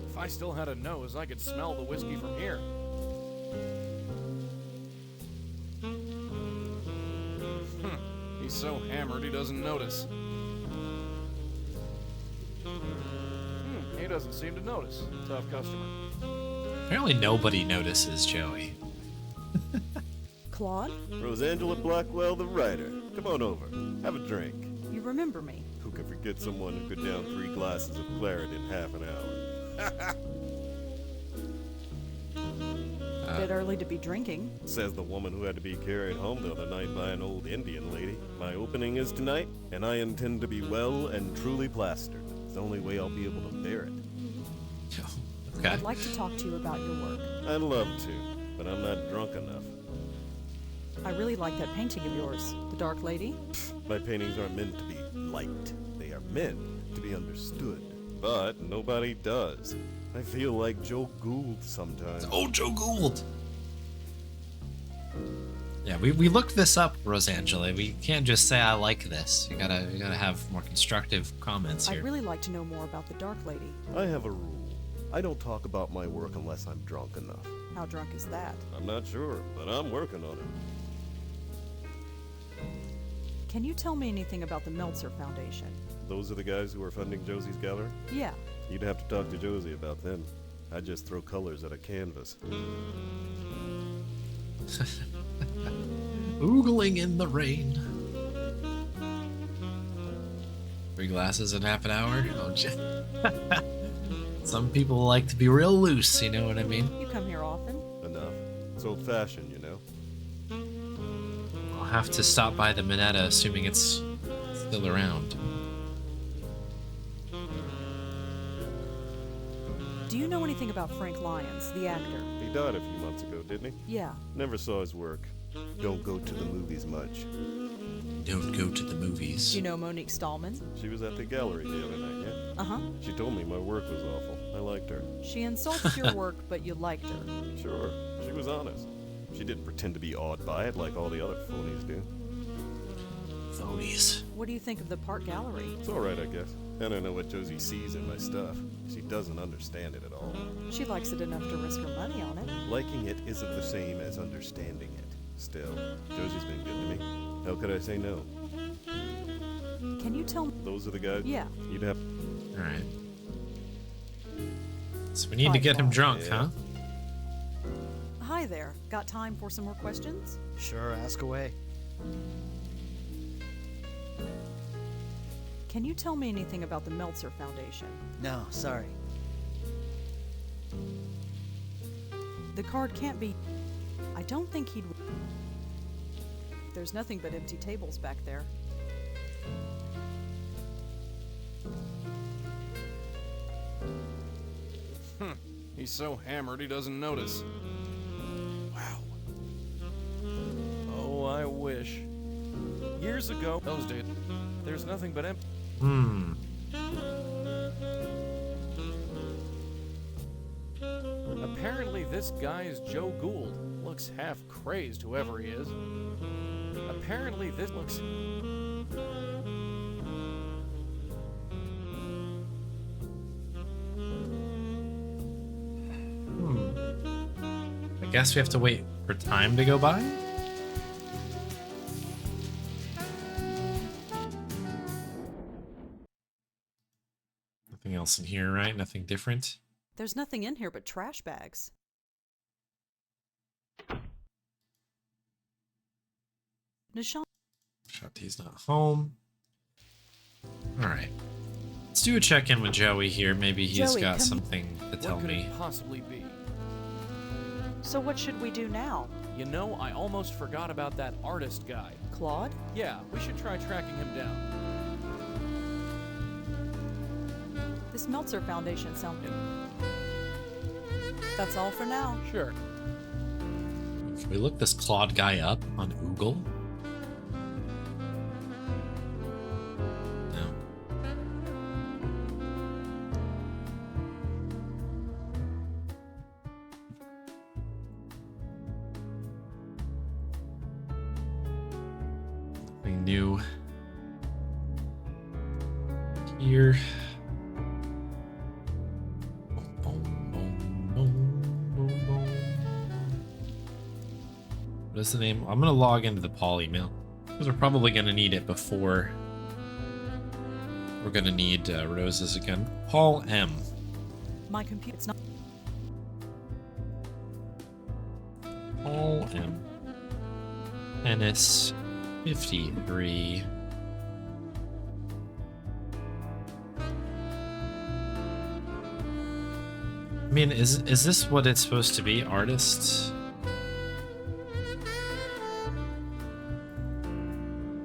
If I still had a nose, I could smell the whiskey from here. He's so hammered he doesn't notice. He doesn't seem to notice. Tough customer. Apparently nobody notices Joey. Claude? Rosangela Blackwell, the writer. Come on over. Have a drink. You remember me. Who can forget someone who could down 3 glasses of claret in half an hour? Bit early to be drinking. Says the woman who had to be carried home the other night by an old Indian lady. My opening is tonight, and I intend to be well and truly plastered. It's the only way I'll be able to bear it. Okay. I'd like to talk to you about your work. I'd love to, but I'm not drunk enough. I really like that painting of yours, The Dark Lady. My paintings aren't meant to be liked. They are meant to be understood. But nobody does. I feel like Joe Gould sometimes. Oh, Joe Gould. Yeah, we looked this up, Rosangela. We can't just say I like this. You gotta have more constructive comments I'd here. really like to know more about The Dark Lady. I have a rule. I don't talk about my work unless I'm drunk enough. How drunk is that? I'm not sure, but I'm working on it. Can you tell me anything about the Meltzer Foundation? Those are the guys who are funding Josie's gallery? Yeah. You'd have to talk to Josie about them. I just throw colors at a canvas. Oogling in the rain. 3 glasses in half an hour? Oh, some people like to be real loose, you know what I mean? You come here often? Enough. It's old-fashioned, you know? I'll have to stop by the Minetta, assuming it's still around. Do you know anything about Frank Lyons, the actor? He died a few months ago, didn't he? Yeah. Never saw his work. Don't go to the movies much. Don't go to the movies. You know Monique Stallman? She was at the gallery the other night, yeah? Uh-huh. She told me my work was awful. I liked her. She insulted your work, but you liked her. Sure, she was honest. She didn't pretend to be awed by it like all the other phonies do. Phonies. What do you think of the Park Gallery? It's alright, I guess. I don't know what Josie sees in my stuff. She doesn't understand it at all. She likes it enough to risk her money on it. Liking it isn't the same as understanding it. Still, Josie's been good to me. How could I say no? Can you tell me? Those are the guys? Yeah. You'd have... Alright. So we need to get him drunk, Yeah. huh? Hi there. Got time for some more questions? Sure, ask away. Can you tell me anything about the Meltzer Foundation? No, sorry. The card can't be... I don't think he'd... There's nothing but empty tables back there. He's so hammered he doesn't notice. Wow. Oh, I wish. Years ago, those days, there's nothing but empty. Apparently this guy is Joe Gould. Looks half crazed, whoever he is. Apparently this looks... I guess we have to wait for time to go by? Nothing else in here, right? Nothing different? There's nothing in here but trash bags. Nishan... Shanti's not home. Alright. Let's do a check-in with Joey here. Maybe he's Joey, got come- something to tell What could me. it possibly be? So what should we do now? You know, I almost forgot about that artist guy. Claude? Yeah, we should try tracking him down. This Meltzer Foundation sounded... That's all for now. Sure. Can we look this Claude guy up on Oogle? No. Nothing new here. What is the name? I'm gonna log into the Paul email because we're probably gonna need it before we're gonna need roses again. Paul M. My computer... It's not... Paul M. Ennis 53. I mean, is this what it's supposed to be? Artists?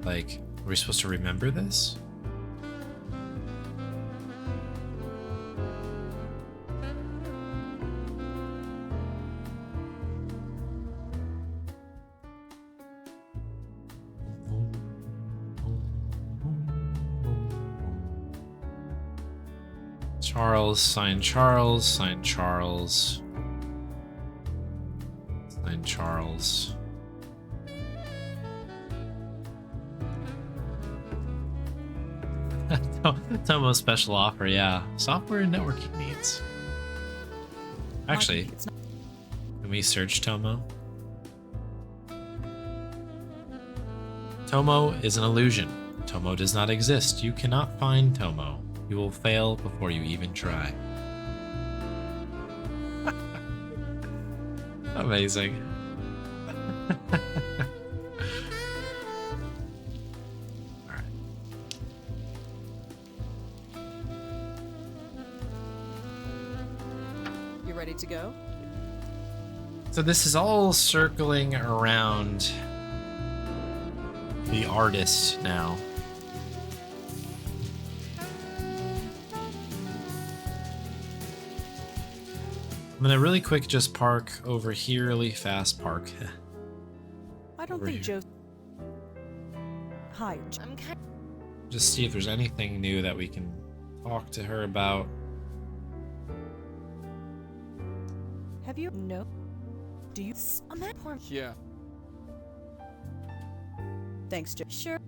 Like, are we supposed to remember this? Charles, sign Charles, sign Charles, sign Charles. Tomo special offer, yeah. Software and networking needs. Actually, It's not... can we search Tomo? Tomo is an illusion. Tomo does not exist. You cannot find Tomo. You will fail before you even try. Amazing. Alright. You ready to go? So this is all circling around the artist now. gonna really quick just park over here, really fast park. I don't Over think here. Joe. Hi. I'm kind Just see if there's anything new that we can talk to her about. Have you? No. Do you? on that poor. Yeah. Thanks, Joe. Sure.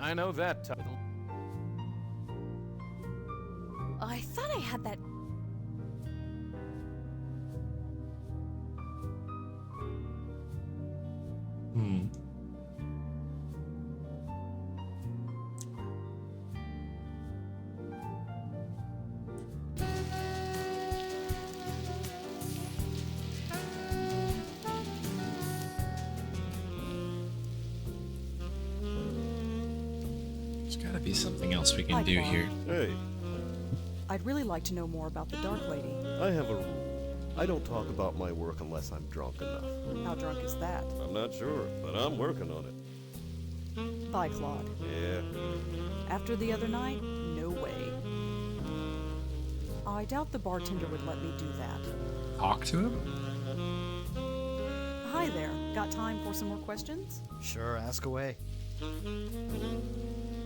I know that title. Oh, I thought I had that. Hmm. There's gotta be something else we can Hi, do Claude. here. Hey, I'd really like to know more about the Dark Lady. I have a rule. I don't talk about my work unless I'm drunk enough. How drunk is that? I'm not sure, but I'm working on it. Bye, Claude. Yeah. After the other night? No way. I doubt the bartender would let me do that. Talk to him? Hi there. Got time for some more questions? Sure, ask away.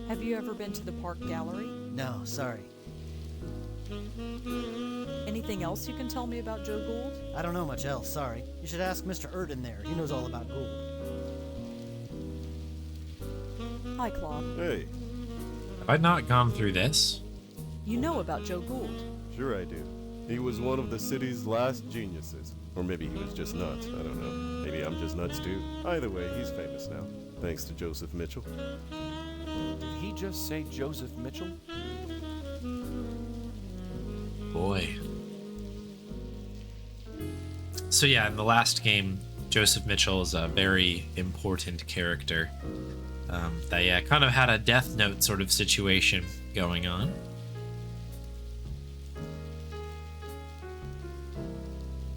Have you ever been to the park gallery? No, sorry. Anything else you can tell me about Joe Gould? I don't know much else, sorry. You should ask Mr. Erden there. He knows all about Gould. Hi, Claude. Hey, Have I not gone through this? You know about Joe Gould. sure I do. He was one of the city's last geniuses. Or maybe he was just nuts. I don't know. Maybe I'm just nuts too. Either way, he's famous now. Thanks to Joseph Mitchell. Did he just say Joseph Mitchell? Boy. So yeah, in the last game, Joseph Mitchell is a very important character. That kind of had a Death Note sort of situation going on.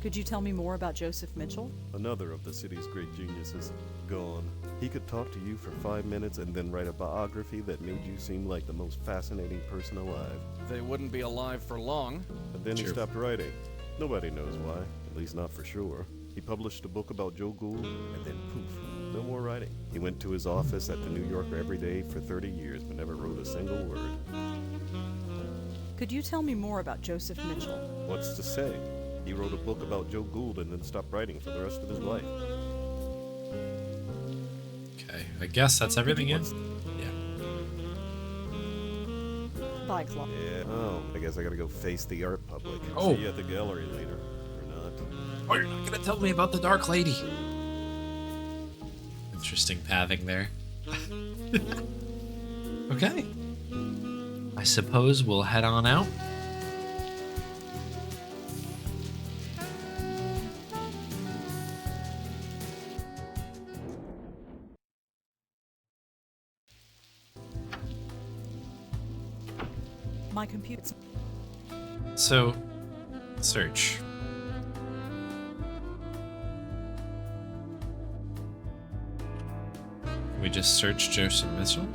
Could you tell me more about Joseph Mitchell? Another of the city's great geniuses. Gone. He could talk to you for 5 minutes and then write a biography that made you seem like the most fascinating person alive. They wouldn't be alive for long. But then he True. stopped writing. Nobody knows why, at least not for sure. He published a book about Joe Gould, and then poof, no more writing. He went to his office at the New Yorker every day for 30 years, but never wrote a single word. Could you tell me more about Joseph Mitchell? What's to say? He wrote a book about Joe Gould and then stopped writing for the rest of his life. Okay, I guess that's everything. Yeah. Bye, Claude. Yeah, oh, I guess I gotta go face the art public. Oh. See you at the gallery later. Or not. Oh, you're not gonna tell me about the Dark Lady. Interesting pathing there. Okay. I suppose we'll head on out. My computer's. So, search. Can we just search Joseph Mitchell?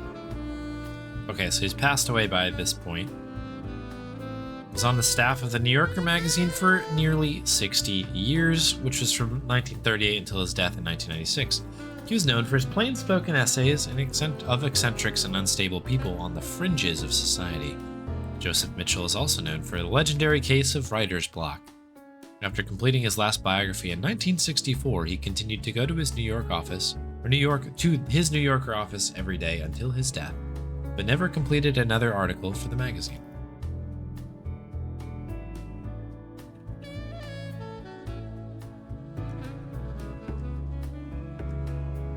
Okay, so he's passed away by this point. Was on the staff of the New Yorker magazine for nearly 60 years, which was from 1938 until his death in 1996. He was known for his plain-spoken essays of eccentrics and unstable people on the fringes of society. Joseph Mitchell is also known for the legendary case of writer's block. After completing his last biography in 1964, he continued to go to his New Yorker office every day until his death, but never completed another article for the magazine.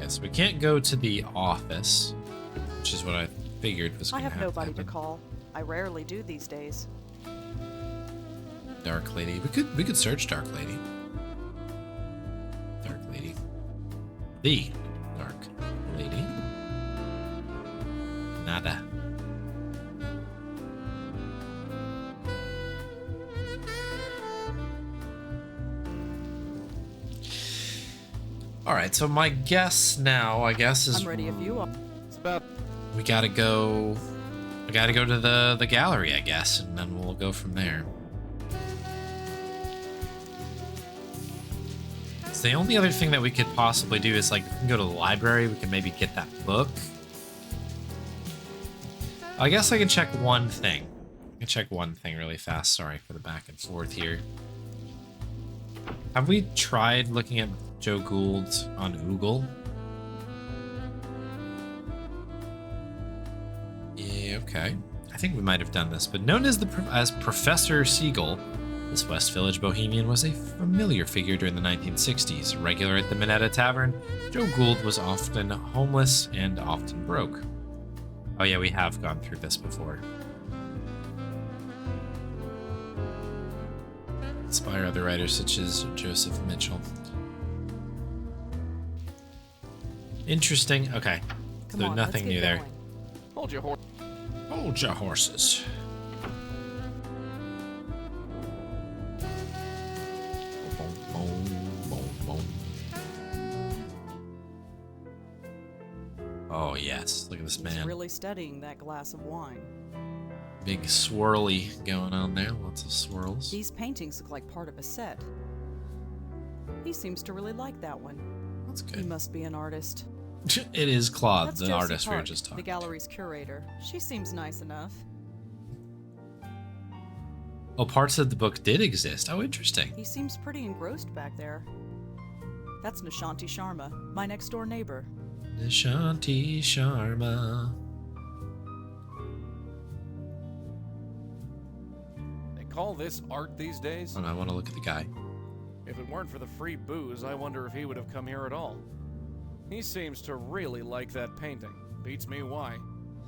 Yes, we can't go to the office, which is what I figured was I going to have happen. nobody to call. I rarely do these days. Dark Lady. We could search Dark Lady. Dark Lady. The Dark Lady. Nada. All right, so my guess now, I guess, is I'm ready if you are. It's about we gotta go. I gotta go to the gallery, I guess, and then we'll go from there. So the only other thing that we could possibly do is, like, we can go to the library. We can maybe get that book. I guess I can check one thing. I can check one thing really fast. Sorry for the back and forth here. Have we tried looking at Joe Gould on Oogle? Yeah, okay. I think we might have done this, but known as as Professor Siegel, this West Village bohemian was a familiar figure during the 1960s. Regular at the Minetta Tavern, Joe Gould was often homeless and often broke. Oh yeah, we have gone through this before. Inspire other writers such as Joseph Mitchell. Interesting. Okay. Come So on, nothing let's new get there. going. Hold your horse. Hold your horses. Oh yes, look at this He's man. really studying that glass of wine. Big swirly going on there. Lots of swirls. These paintings look like part of a set. He seems to really like that one. That's He good. must be an artist. It is Claude, That's the Josie artist we were Park, just talking the to. gallery's curator. She seems nice enough. Oh, parts of the book did exist. Oh, interesting. He seems pretty engrossed back there. That's Nishanti Sharma, my next door neighbor. Nishanti Sharma. They call this art these days? Oh, no, I want to look at the guy. If it weren't for the free booze, I wonder if he would have come here at all. He seems to really like that painting. Beats me why.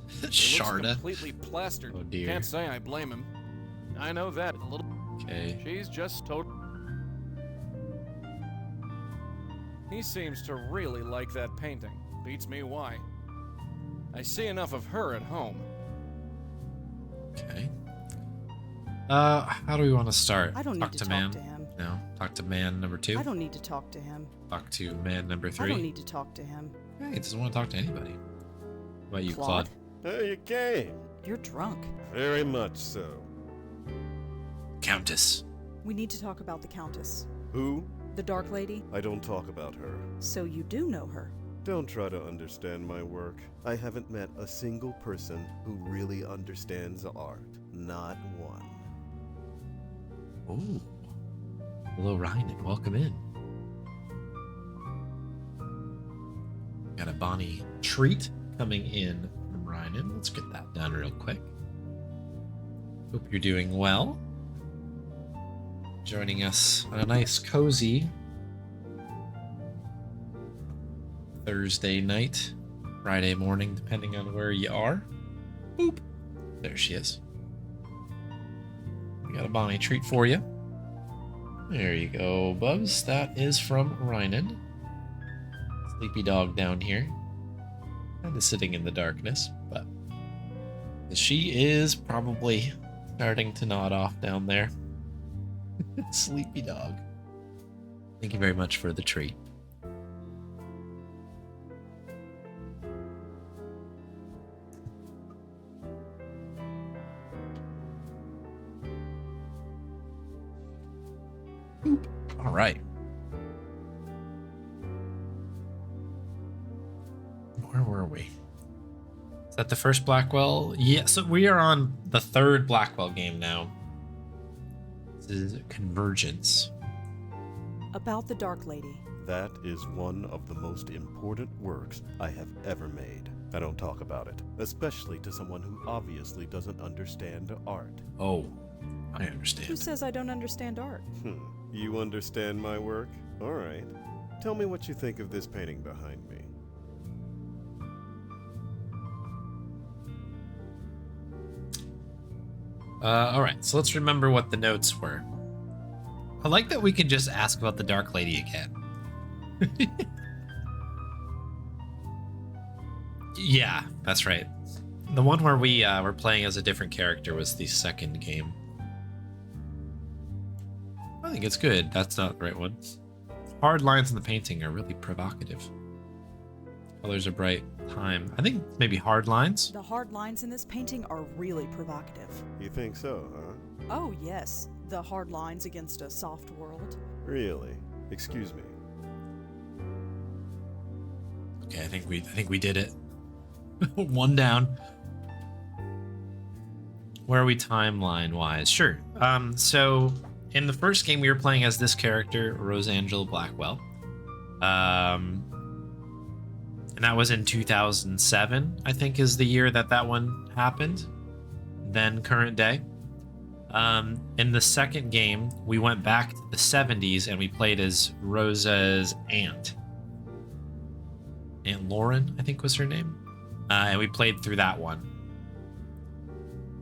It looks Sharda. completely plastered. Oh, dear. Can't say I blame him. I know that a little. Okay. She's just total. He seems to really like that painting. Beats me why. I see enough of her at home. Okay. How do we want to start? I don't need to talk man. to him. No. Talk to man number 2. I don't need to talk to him. Talk to man number I 3. don't need to talk to him. Hey, he doesn't want to talk to anybody. What about you, Claude? Claude? Hey, you came. You're drunk. Very much so. Countess. We need to talk about the Countess. Who? The Dark Lady? I don't talk about her. So you do know her. Don't try to understand my work. I haven't met a single person who really understands art. Not one. Oh. Hello, Ryan, and welcome in. Got a Bonnie treat coming in from Ryan. Let's get that done real quick. Hope you're doing well. Joining us on a nice, cozy Thursday night, Friday morning, depending on where you are. Boop. There she is. We got a Bonnie treat for you. There you go, Bubs. That is from Rynan. Sleepy dog down here. Kind of sitting in the darkness, but she is probably starting to nod off down there. Sleepy dog. Thank you very much for the treat. All right. Where were we? Is that the first Blackwell? Yeah, so we are on the third Blackwell game now. This is Convergence. About the Dark Lady. That is one of the most important works I have ever made. I don't talk about it, especially to someone who obviously doesn't understand art. Oh, I Who understand. says I don't understand art? You understand my work? All right. Tell me what you think of this painting behind me. All right, so let's remember what the notes were. I like that we can just ask about the Dark Lady again. Yeah, that's right. The one where we were playing as a different character was the second game. I think it's good. That's not the right one. Hard lines in the painting are really provocative. Colors are bright. time. I think maybe hard lines. The hard lines in this painting are really provocative. You think so, huh? Oh, yes. The hard lines against a soft world. Really? Excuse me. Okay, I think we did it. One down. Where are we timeline wise? Sure. So in the first game we were playing as this character, Rosangela Blackwell. And that was in 2007, I think is the year that one happened. Then current day. In the second game, we went back to the 70s and we played as Rosa's aunt. Aunt Lauren, I think was her name. And we played through that one.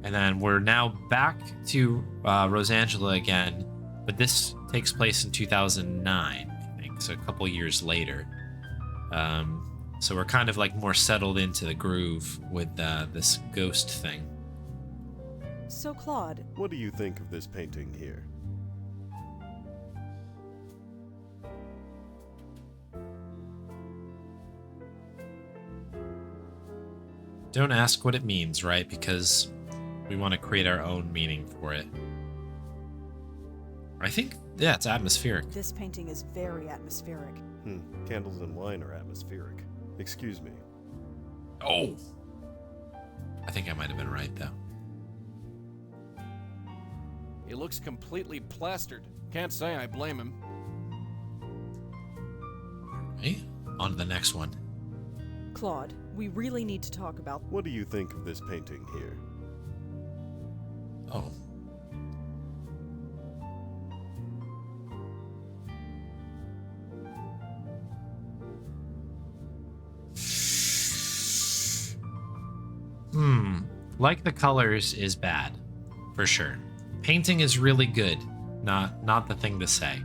And then we're now back to Rosangela again, but this takes place in 2009, I think, so a couple years later. So we're kind of like more settled into the groove with this ghost thing. So, Claude, What do you think of this painting here? Don't ask what it means, right? Because we want to create our own meaning for it. I think, yeah, it's atmospheric. this painting is very atmospheric. Candles and wine are atmospheric. Excuse me. Oh! I think I might have been right, though. He looks completely plastered. Can't say I blame him. Right? On to the next one. Claude, we really need to talk about. What do you think of this painting here? Oh. Like the colors is bad, for sure. Painting is really good, not the thing to say.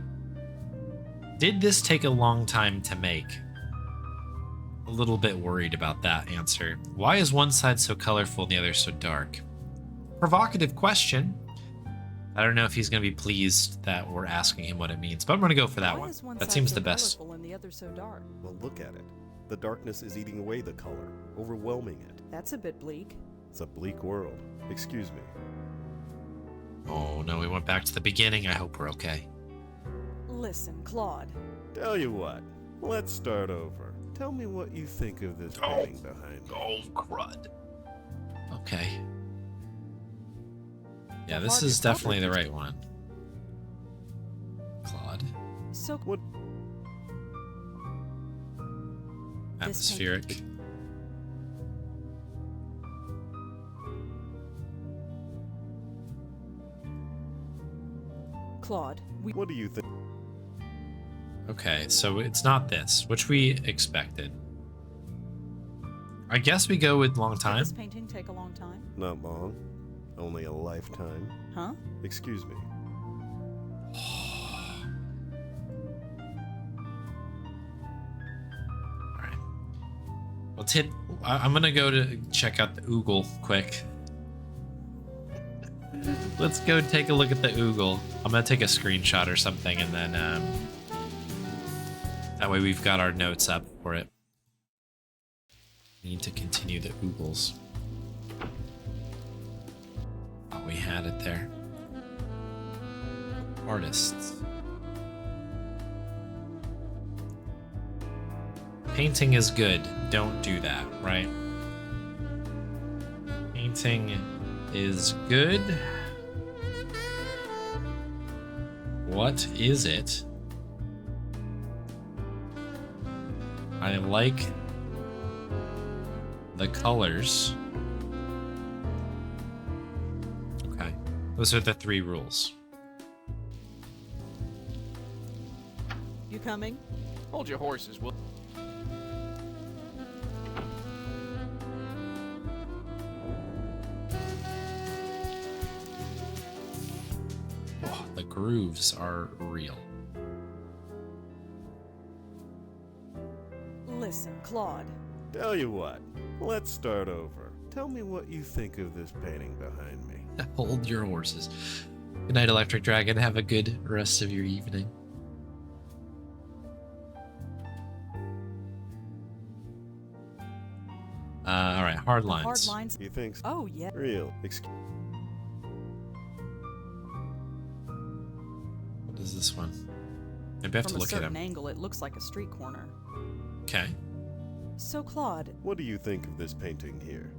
Did this take a long time to make? A little bit worried about that answer. Why is one side so colorful and the other so dark? Provocative question. I don't know if he's going to be pleased that we're asking him what it means, but I'm going to go for that Why one. is one That side seems so the best. colorful and the other so dark? Well, look at it. The darkness is eating away the color, overwhelming it. That's a bit bleak. It's a bleak world. Excuse me. Oh no, we went back to the beginning. I hope we're okay. Listen, Claude. Tell you what, let's start over. Tell me what you think of this painting behind me. Oh, crud. Okay. Yeah, this hard is to tell definitely the the right one. Claude. So, What? Atmospheric. Claude, we. What do you think? Okay, so it's not this, which we expected. I guess we go with long Did time. this painting take a long time? Not long. Only a lifetime. Huh? Excuse me. Alright. Let's hit. I'm gonna go to check out the Oogle quick. Let's go take a look at the Oogle. I'm gonna take a screenshot or something, and then that way we've got our notes up for it. We need to continue the Oogles. Oh, we had it there. Artists. Painting is good. Don't do that, right? Painting is good. What is it? I like the colors. Okay. Those are the 3 rules. You coming? Hold your horses, will. Oh, the grooves are real. Listen, Claude. Tell you what, let's start over. Tell me what you think of this painting behind me. Hold your horses. Good night, Electric Dragon. Have a good rest of your evening. hard The hard lines. lines. He thinks Oh, yeah. real. What is this one? Maybe I have From to a look at certain him. angle, it looks like a street corner. Okay. So, Claude, What do you think of this painting here?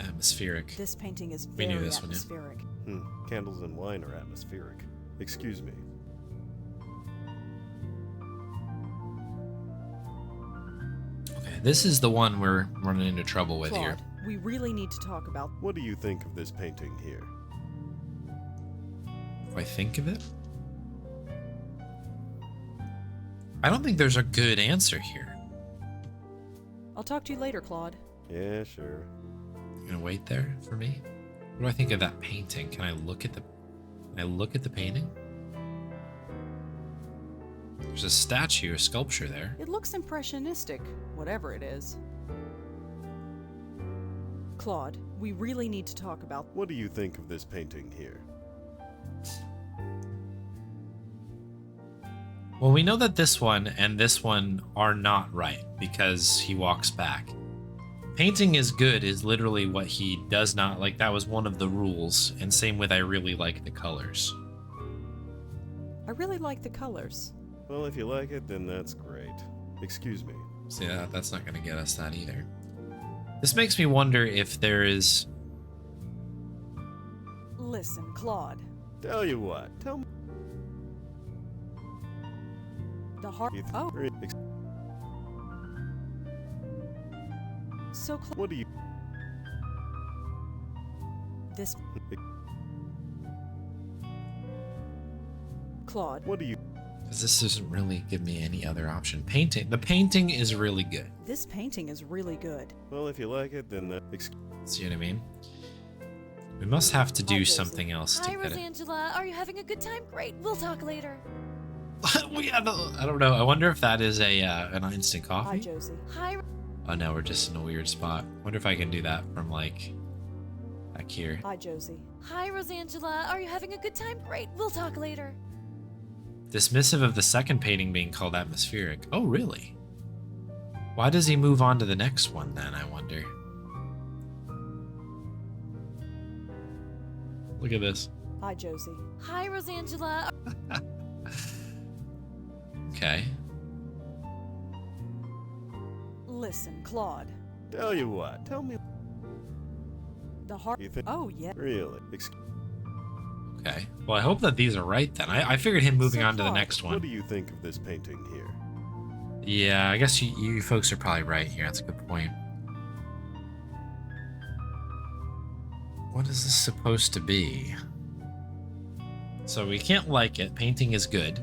Atmospheric. this painting is We knew very this one, yeah. atmospheric. Candles and wine are atmospheric. Excuse me. Okay, this is the one we're running into trouble with here. Claude, we really need to talk about. What do you think of this painting here? If I think of it, I don't think there's a good answer here. I'll talk to you later, Claude. Yeah, sure. You gonna wait there for me? What do I think of that painting? Can I look at the painting? There's a statue, a sculpture there. It looks impressionistic, whatever it is. Claude, we really need to talk about. What do you think of this painting here? Well, we know that this one and this one are not right because he walks back. Painting is good is literally what he does not like. That was one of the rules. And same with I really like the colors. I really like the colors. Well, if you like it, then that's great. Excuse me. See, that's not going to get us that either. This makes me wonder if there is... Listen, Claude, Tell you what. Tell me. the heart. You Oh, Ex- so What do you? this. Claude, What do you? Because this doesn't really give me any other option. Painting. The painting is really good. this painting is really good. Well, if you like it, then that. See what I mean? We must have to Hi, do Josie. something else to Hi, get it. Rosangela. Are you having a good time? Great. We'll talk later. I don't know. I wonder if that is an instant Hi, coffee. Josie. Hi. Oh no, we're just in a weird spot. Wonder if I can do that from like back here. Hi, Josie. Hi, Rosangela. Are you having a good time? Great. We'll talk later. Dismissive of the second painting being called atmospheric. Oh really? Why does he move on to the next one then, I wonder? Look at this. Hi, Josie. Hi, Rosangela. Okay. Listen, Claude, Tell you what. Tell me. the heart. You think? Oh, yeah. Really? Okay. Well, I hope that these are right then. I figured him moving So on to the Claude, next What one. do you think of this painting here? Yeah, I guess you folks are probably right here. That's a good point. What is this supposed to be? So we can't like it. Painting is good.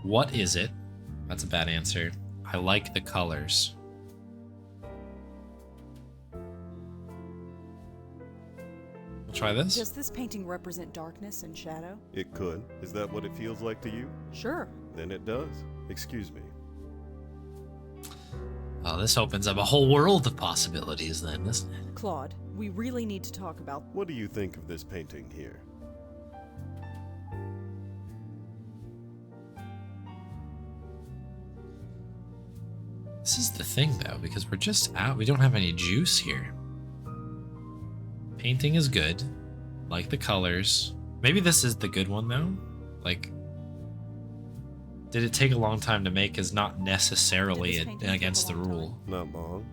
What is it? That's a bad answer. I like the colors. We'll try this. Does this painting represent darkness and shadow? It could. Is that what it feels like to you? Sure. Then it does. Excuse me. Oh, this opens up a whole world of possibilities then, doesn't it? Claude, we really need to talk about. What do you think of this painting here? This is the thing though, because we're just out. We don't have any juice here. Painting is good. Like the colors. Maybe this is the good one though. Like, did it take a long time to make is not necessarily Did this painting take against a the long rule. Not long.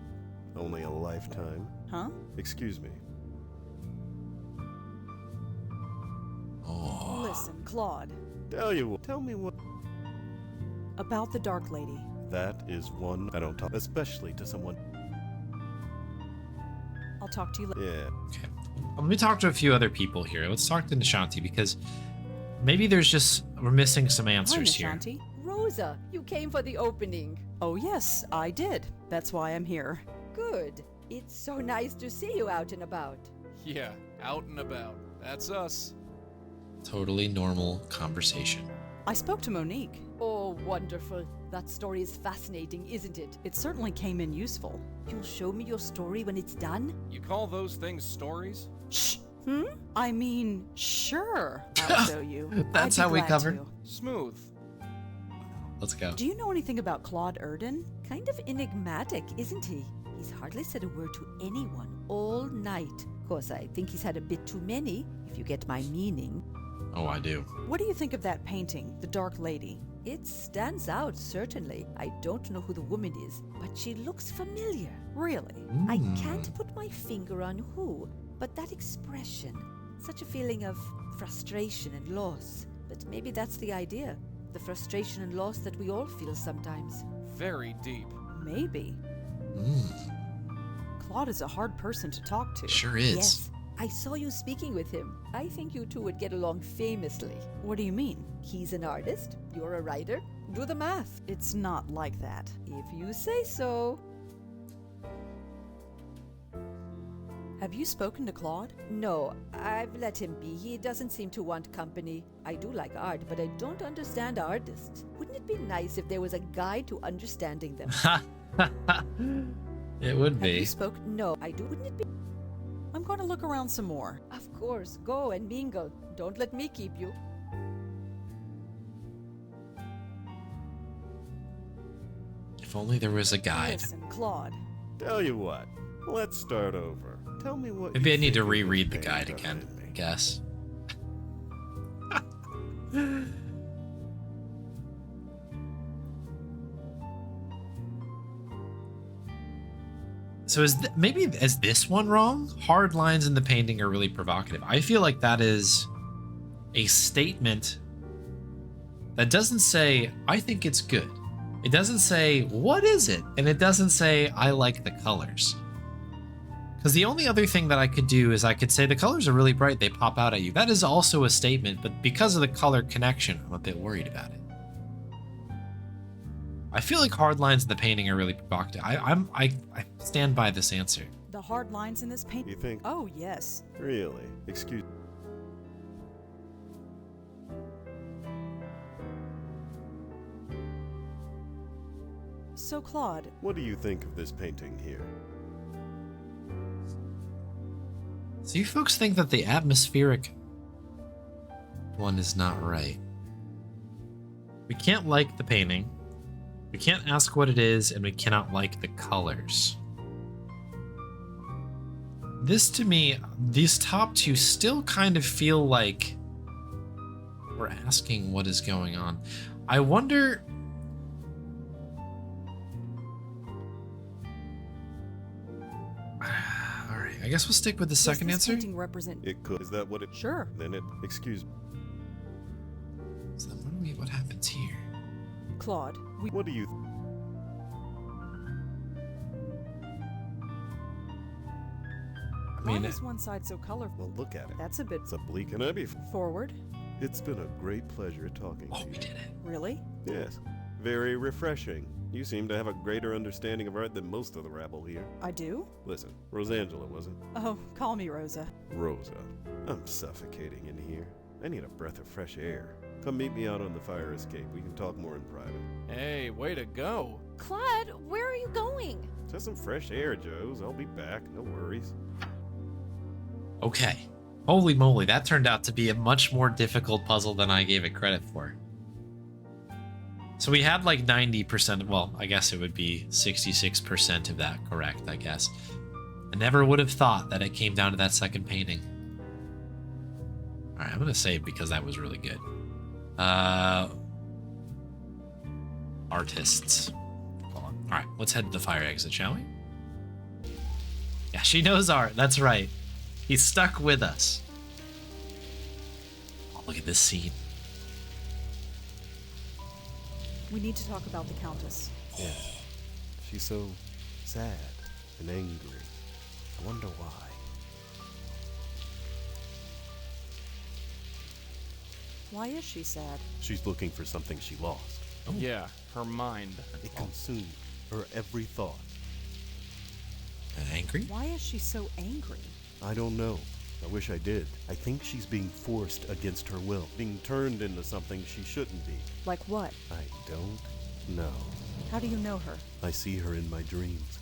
Only a lifetime. Huh? Excuse me. Oh. Listen, Claude, Tell you what. Tell me what. about the Dark Lady. That is one I don't talk, especially to someone. I'll talk to you later. Yeah. Okay. Let me talk to a few other people here. Let's talk to Nishanti because maybe we're missing some answers Hi, here. Nishanti. Rosa, you came for the opening. Oh, yes, I did. That's why I'm here. Good. It's so nice to see you out and about. Yeah, out and about. That's us. Totally normal conversation. I spoke to Monique. Oh, wonderful. That story is fascinating, isn't it? It certainly came in useful. You'll show me your story when it's done? You call those things stories? Shh. I mean, sure. I'll show you. That's I'd be how we glad covered. to. Smooth. Let's go. Do you know anything about Claude Erden? Kind of enigmatic, isn't he? He's hardly said a word to anyone all night. Of course, I think he's had a bit too many, if you get my meaning. Oh, I do. What do you think of that painting, The Dark Lady? It stands out, certainly. I don't know who the woman is, but she looks familiar. Really? I can't put my finger on who, but that expression, such a feeling of frustration and loss. But maybe that's the idea. The frustration and loss that we all feel sometimes. Very deep. Maybe. Claude is a hard person to talk to. Sure is. Yes, I saw you speaking with him. I think you two would get along famously. What do you mean? He's an artist, you're a writer. Do the math. It's not like that. If you say so. Have you spoken to Claude? No, I've let him be. He doesn't seem to want company. I do like art, but I don't understand artists. Wouldn't it be nice if there was a guide to understanding them? It would Have you be. spoken? No, I do. Wouldn't it be? I'm going to look around some more. Of course, go and mingle. Don't let me keep you. If only there was a guide. Listen, Claude. Tell you what, let's start over. Tell me what. Maybe you I need to think of this reread the painting guide behind again, me. I guess. So is this one wrong? Hard lines in the painting are really provocative. I feel like that is a statement that doesn't say, I think it's good. It doesn't say, what is it? And it doesn't say, I like the colors. Because the only other thing that I could do is I could say the colors are really bright, they pop out at you. That is also a statement, but because of the color connection, I'm a bit worried about it. I feel like hard lines in the painting are really provocative. I stand by this answer. The hard lines in this painting? You think? Oh, yes. Really? Excuse. So, Claude, What do you think of this painting here? So you folks think that the atmospheric one is not right. We can't like the painting. We can't ask what it is, and we cannot like the colors. This, to me, these top two still kind of feel like we're asking what is going on. I wonder... Alright, I guess we'll stick with the second does this answer. painting represent... It could. Is that what it? Sure. Then it. Excuse. So then what happens here? Claude, we... What do you? I Why mean, is one side so colorful? Well, look at it. That's a bit It's a bleak and ivy. forward. It's been a great pleasure talking oh, to we you. did it. Really? Yes. Very refreshing. You seem to have a greater understanding of art than most of the rabble here. I do? Listen, Rosangela, was it? Oh, call me Rosa. Rosa. I'm suffocating in here. I need a breath of fresh air. Come meet me out on the fire escape. We can talk more in private. Hey, way to go. Claude, where are you going? Just some fresh air, Joes. I'll be back. No worries. Okay. Holy moly, that turned out to be a much more difficult puzzle than I gave it credit for. So we had like 90%, well, I guess it would be 66% of that correct, I guess. I never would have thought that it came down to that second painting. Alright, I'm gonna save because that was really good. Artists. Alright, let's head to the fire exit, shall we? Yeah, she knows art, that's right. He's stuck with us. Oh, look at this scene. We need to talk about the Countess. Yeah. She's so sad and angry. I wonder why. Why is she sad? She's looking for something she lost. Yeah, her mind. It consumed her every thought. And angry? Why is she so angry? I don't know. I wish I did. I think she's being forced against her will, being turned into something she shouldn't be. Like what? I don't know. How do you know her? I see her in my dreams.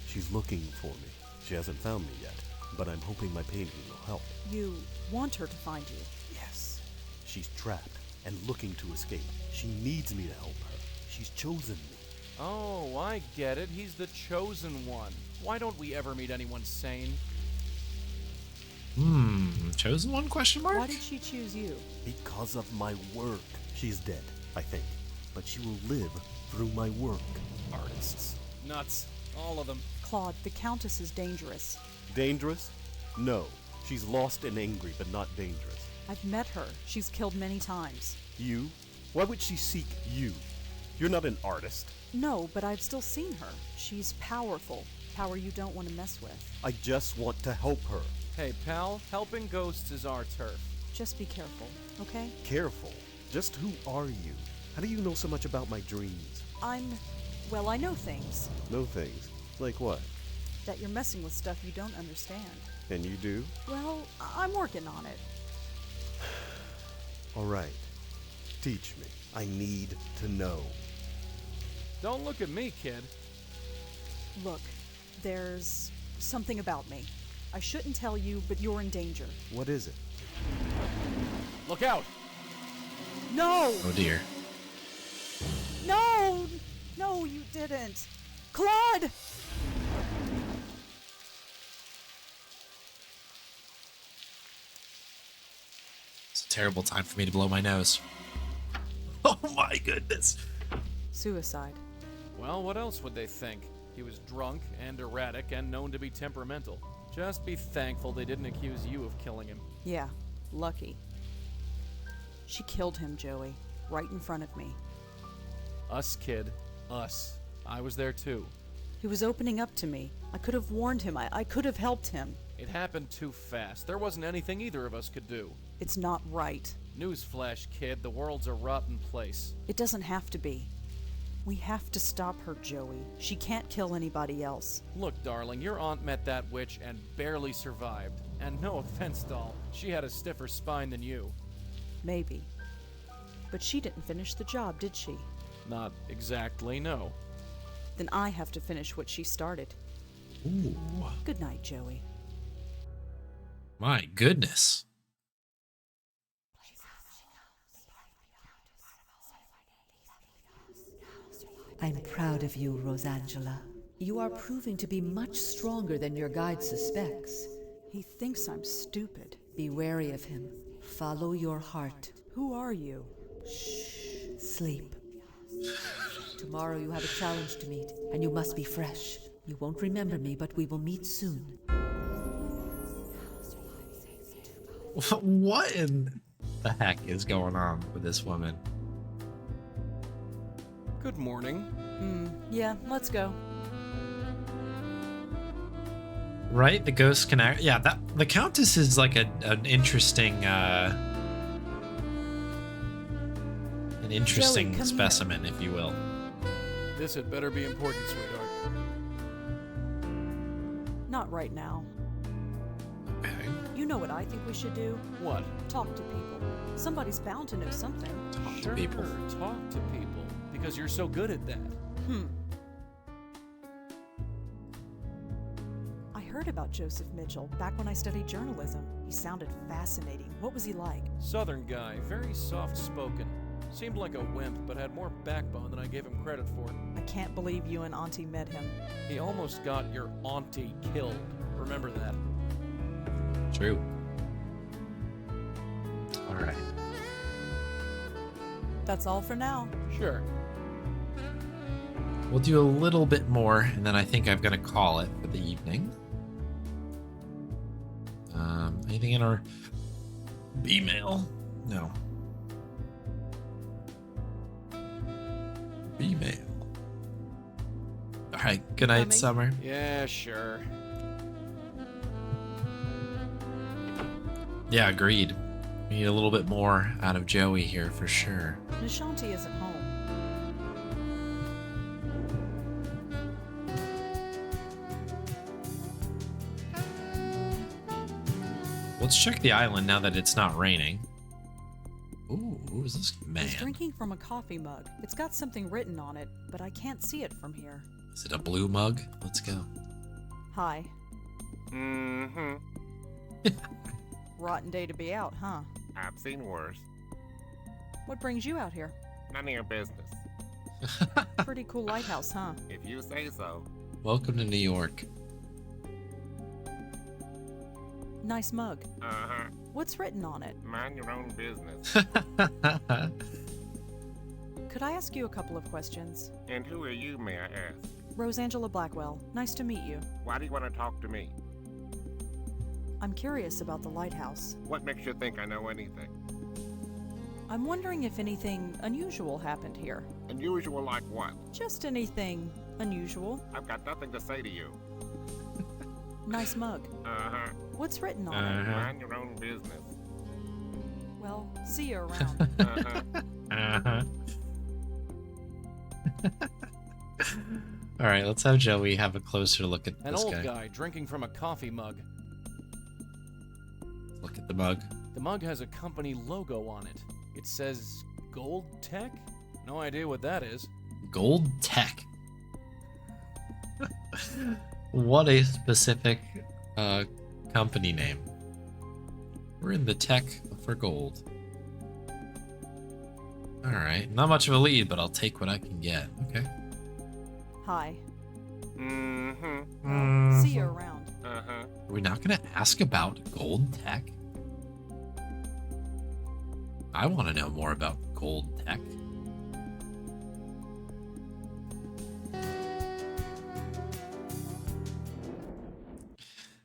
She's looking for me. She hasn't found me yet, but I'm hoping my painting will help. You want her to find you. Yes. She's trapped and looking to escape. She needs me to help her. she's chosen me. Oh, I get it. He's the chosen one. Why don't we ever meet anyone sane? Chosen one, question mark? Why did she choose you? Because of my work. She's dead, I think. But she will live through my work. Artists. Nuts. All of them. Claude, the Countess is dangerous. Dangerous? No. She's lost and angry, but not dangerous. I've met her. She's killed many times. You? Why would she seek you? You're not an artist. No, but I've still seen her. She's powerful. Power you don't want to mess with. I just want to help her. Hey, pal, helping ghosts is our turf. Just be careful, okay? Careful. Just who are you? How do you know so much about my dreams? Well, I know things. No things. Like what? That you're messing with stuff you don't understand. And you do? Well, I'm working on it. All right. Teach me. I need to know. Don't look at me, kid. Look, there's something about me. I shouldn't tell you, but you're in danger. What is it? Look out! No! Oh dear. No! No, you didn't. Claude! It's a terrible time for me to blow my nose. Oh my goodness. Suicide. Well, what else would they think? He was drunk and erratic and known to be temperamental. Just be thankful they didn't accuse you of killing him. Yeah, lucky. She killed him, Joey, right in front of me. Us, kid. Us. I was there too. He was opening up to me. I could have warned him. I could have helped him. It happened too fast. There wasn't anything either of us could do. It's not right. Newsflash, kid. The world's a rotten place. It doesn't have to be. We have to stop her, Joey. She can't kill anybody else. Look, darling, your aunt met that witch and barely survived. And no offense, doll, she had a stiffer spine than you. Maybe. But she didn't finish the job, did she? Not exactly, no. Then I have to finish what she started. Ooh. Good night, Joey. My goodness. I'm proud of you, Rosangela. You are proving to be much stronger than your guide suspects. He thinks I'm stupid. Be wary of him. Follow your heart. Who are you? Shh. Sleep. Tomorrow you have a challenge to meet, and you must be fresh. You won't remember me, but we will meet soon. What in the heck is going on with this woman? Good morning. Yeah, let's go. Right? The ghost can act. Yeah, the Countess is like an interesting Joey, come specimen, if you will. This had better be important, sweetheart. Not right now. Okay. You know what I think we should do? What? Talk to people. Somebody's bound to know something. Talk Sure, to people. talk to people. Because you're so good at that. I heard about Joseph Mitchell back when I studied journalism. He sounded fascinating. What was he like? Southern guy, very soft-spoken. Seemed like a wimp, but had more backbone than I gave him credit for. I can't believe you and Auntie met him. He almost got your auntie killed. Remember that. True. All right. That's all for now. Sure. We'll do a little bit more, and then I think I'm going to call it for the evening. Anything in our email? No. Email. All right. Good night, Coming? Summer. Yeah, sure. Yeah, agreed. We need a little bit more out of Joey here for sure. Nishanti isn't home. Let's check the island now that it's not raining. Ooh, who is this man? He's drinking from a coffee mug. It's got something written on it, but I can't see it from here. Is it a blue mug? Let's go. Hi. Mm-hmm. Rotten day to be out, huh? I've seen worse. What brings you out here? None of your business. Pretty cool lighthouse, huh? If you say so. Welcome to New York. Nice mug. Uh-huh. What's written on it? Mind your own business. Could I ask you a couple of questions? And who are you, may I ask? Rosangela Blackwell, nice to meet you. Why do you want to talk to me? I'm curious about the lighthouse. What makes you think I know anything? I'm wondering if anything unusual happened here. Unusual like what? Just anything unusual. I've got nothing to say to you. Nice mug. Uh-huh. What's written on it? Mind your own business. Well, see you around. Uh-huh. All right, let's have Joey have a closer look at An this old guy. guy drinking from a coffee mug. Look at the mug. The mug has a company logo on it. It says Gold Tech? No idea what that is. Gold Tech. What a specific company name. We're in the tech for gold. All right, not much of a lead, but I'll take what I can get. Okay. Hi. Mm-hmm. See you around. Uh-huh. Are we not going to ask about Gold Tech? I want to know more about Gold Tech.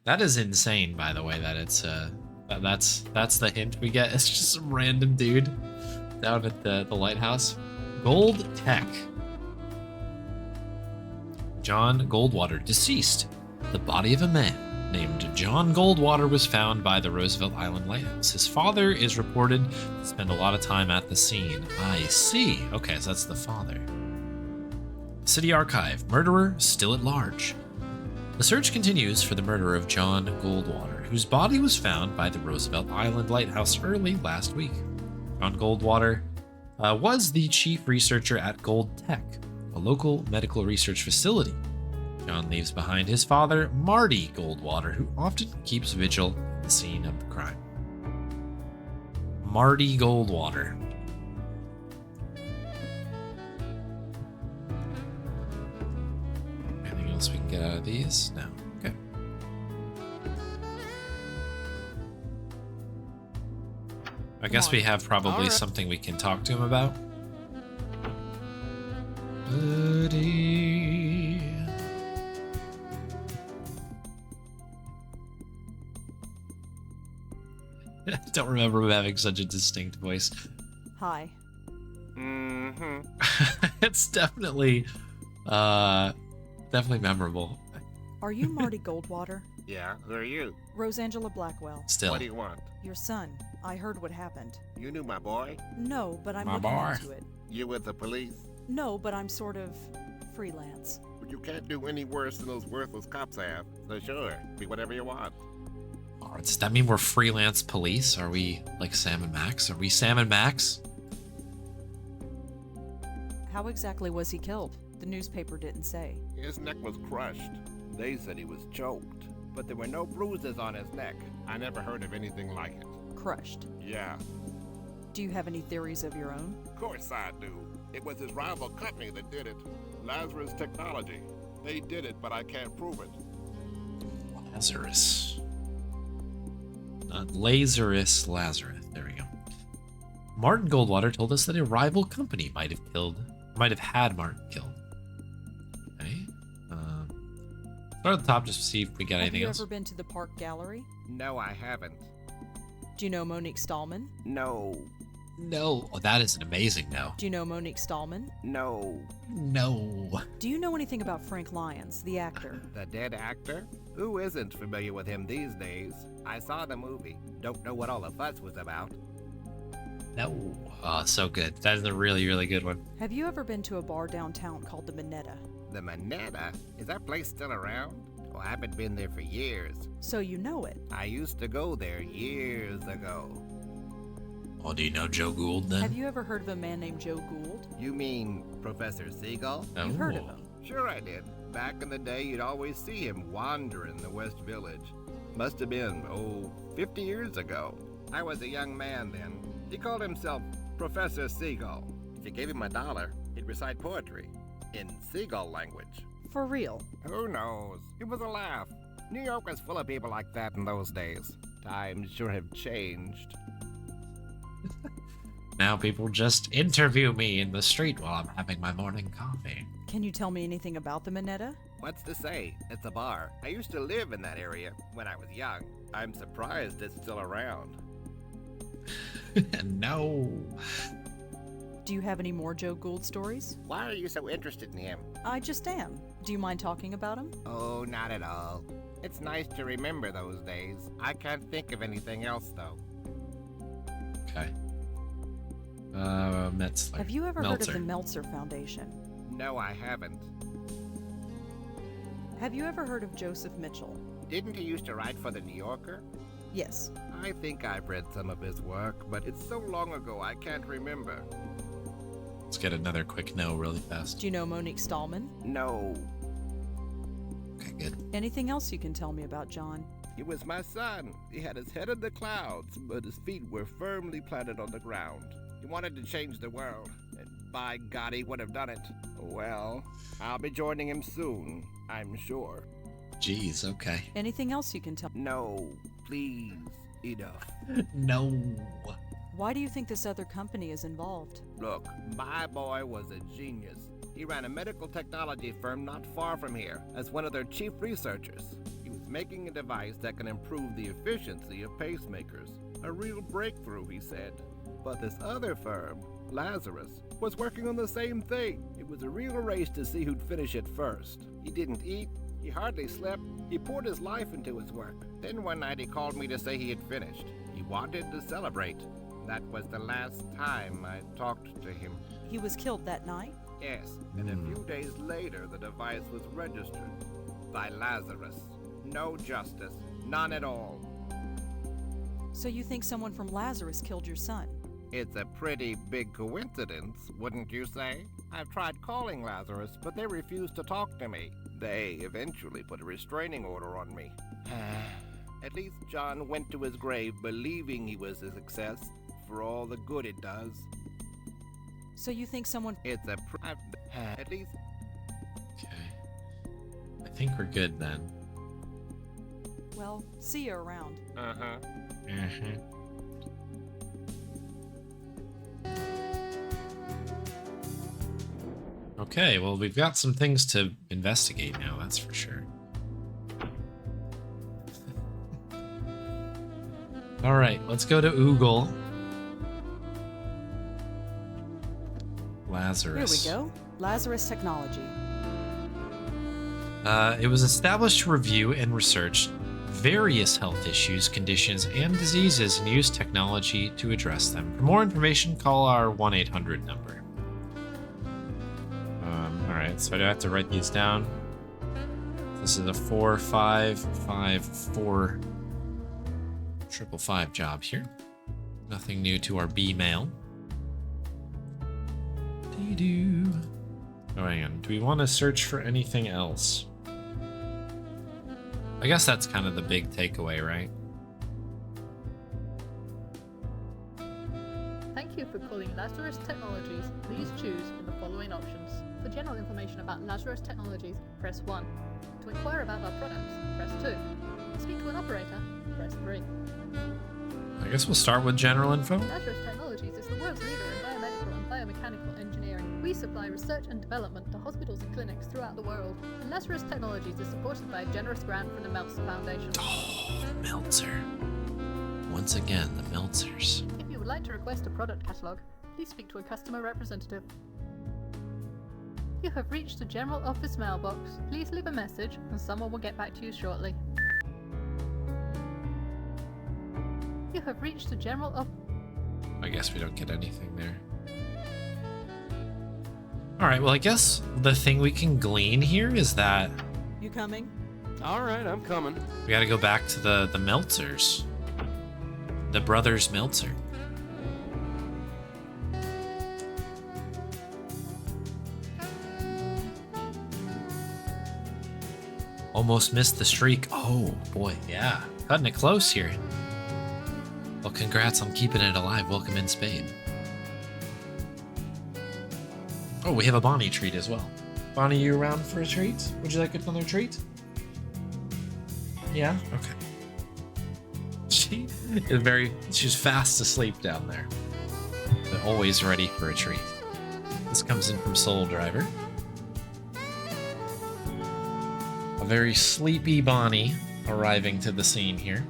That is insane, by the way, that it's that's the hint we get. It's just some random dude down at the lighthouse. Gold Tech. John Goldwater, deceased. The body of a man named John Goldwater was found by the Roosevelt Island Lighthouse. His father is reported to spend a lot of time at the scene. I see. Okay, so that's the father. City Archive. Murderer still at large. The search continues for the murderer of John Goldwater, whose body was found by the Roosevelt Island Lighthouse early last week. John Goldwater was the chief researcher at Gold Tech, a local medical research facility. John leaves behind his father, Marty Goldwater, who often keeps vigil at the scene of the crime. Marty Goldwater. Anything else we can get out of these? No. Okay. I guess we have probably All right. something we can talk to him about. Buddy. I don't remember him having such a distinct voice. Hi. Mm-hmm. It's definitely memorable. Are you Marty Goldwater? Yeah, who are you? Rosangela Blackwell. Still. What do you want? Your son. I heard what happened. You knew my boy? No, but I'm My looking boy. into it. You with the police? No, but I'm sort of freelance. But you can't do any worse than those worthless cops have. So sure, be whatever you want. Oh, does that mean we're freelance police? Are we like Sam and Max? Are we Sam and Max? How exactly was he killed? The newspaper didn't say. His neck was crushed. They said he was choked. But there were no bruises on his neck. I never heard of anything like it. Crushed. Yeah, Do you have any theories of your own? of course I do. It was his rival company that did it. Lazarus Technology. They did it, but I can't prove it. Lazarus. Not Lazarus, Lazarus. There we go. Martin Goldwater told us that a rival company might have had Martin killed. Okay. Start at the top just to see if we got anything Have you else. ever been to the Park Gallery? No, I haven't. Do you know Monique Stallman? No. No. Oh, that is an amazing no. Do you know Monique Stallman? No. No. Do you know anything about Frank Lyons, the actor? The dead actor? Who isn't familiar with him these days? I saw the movie. Don't know what all the fuss was about. No. Oh, so good. That is a really, really good one. Have you ever been to a bar downtown called the Minetta? The Minetta? Is that place still around? Oh, I haven't been there for years. So you know it. I used to go there years ago. Oh, do you know Joe Gould then? Have you ever heard of a man named Joe Gould? You mean Professor Seagull? You've heard of Oh. him. Sure I did. Back in the day, you'd always see him wandering the West Village. Must have been, 50 years ago. I was a young man then. He called himself Professor Seagull. If you gave him $1, he'd He'd recite poetry in seagull language. For real. Who knows? It was a laugh. New York was full of people like that in those days. Times sure have changed. Now people just interview me in the street while I'm having my morning coffee. Can you tell me anything about the Minetta? What's to say? It's a bar. I used to live in that area when I was young. I'm surprised it's still around. No. Do you have any more Joe Gould stories? Why are you so interested in him? I just am. Do you mind talking about him? Oh, not at all. It's nice to remember those days. I can't think of anything else, though. Okay. Metzler. Have you ever heard Meltzer. of the Meltzer Foundation? No, I haven't. Have you ever heard of Joseph Mitchell? Didn't he used to write for the New Yorker? Yes. I think I've read some of his work, but it's so long ago I can't remember. Let's get another quick no really fast. Do you know Monique Stallman? No. Okay, good. Anything else you can tell me about John? He was my son. He had his head in the clouds, but his feet were firmly planted on the ground. He wanted to change the world, and by God, he would have done it. Well, I'll be joining him soon, I'm sure. Jeez, okay. Anything else you can tell? No, please, enough. No. Why do you think this other company is involved? Look, my boy was a genius. He ran a medical technology firm not far from here as one of their chief researchers. He was making a device that can improve the efficiency of pacemakers. A real breakthrough, he said. But this other firm, Lazarus, was working on the same thing. It was a real race to see who'd finish it first. He didn't eat, he hardly slept, he poured his life into his work. Then one night he called me to say he had finished. He wanted to celebrate. That was the last time I talked to him. He was killed that night? Yes, and a few days later the device was registered by Lazarus. No justice, none at all. So you think someone from Lazarus killed your son? It's a pretty big coincidence, wouldn't you say? I've tried calling Lazarus, but they refused to talk to me. They eventually put a restraining order on me. At least John went to his grave believing he was a success, for all the good it does. So you think someone... It's a at least... Okay. I think we're good then. Well, see you around. Uh-huh. Mm-hmm. Okay, well, we've got some things to investigate now, that's for sure. All right, let's go to Oogle. Lazarus. Here we go. Lazarus Technology. It was established to review and research various health issues, conditions, and diseases and use technology to address them. For more information, call our 1-800 number. Alright, so I have to write these down. This is a 4554 555 job here. Nothing new to our B mail. Dee-doo. Oh, hang on. Do we want to search for anything else? I guess that's kind of the big takeaway, right? Thank you for calling Lazarus Technologies. Please choose from the following options. For general information about Lazarus Technologies, press 1. To inquire about our products, press 2. To speak to an operator, press 3. I guess we'll start with general info. Lazarus Technologies is the world's leader in biomedical and biomechanical engineering. We supply research and development to hospitals and clinics throughout the world. And Lazarus Technologies is supported by a generous grant from the Meltzer Foundation. Oh, Meltzer. Once again, the Meltzers. If you would like to request a product catalog, please speak to a customer representative. You have reached the general office mailbox. Please leave a message and someone will get back to you shortly. You have reached the general office. I guess we don't get anything there. Alright, well, I guess the thing we can glean here is that You coming? All right, I'm coming. we gotta go back to the Meltzers. The brothers Meltzer. Almost missed the streak. Oh, boy, yeah. Cutting it close here. Well, congrats on keeping it alive. Welcome in, Spade. Oh, we have a Bonnie treat as well. Bonnie, you around for a treat? Would you like another treat? Yeah? Okay. She is she's fast asleep down there. But always ready for a treat. This comes in from Soul Driver. A very sleepy Bonnie arriving to the scene here.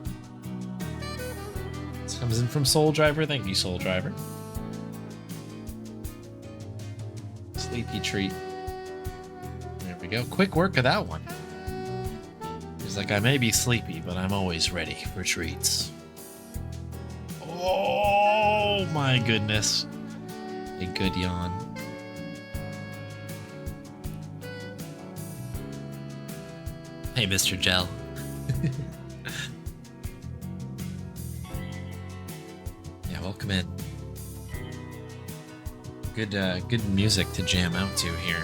This comes in from Soul Driver. Thank you, Soul Driver. Sleepy treat. There we go. Quick work of that one. He's like, I may be sleepy, but I'm always ready for treats. Oh my goodness. A good yawn. Hey, Mr. Gel. Yeah, welcome in. Good music to jam out to here.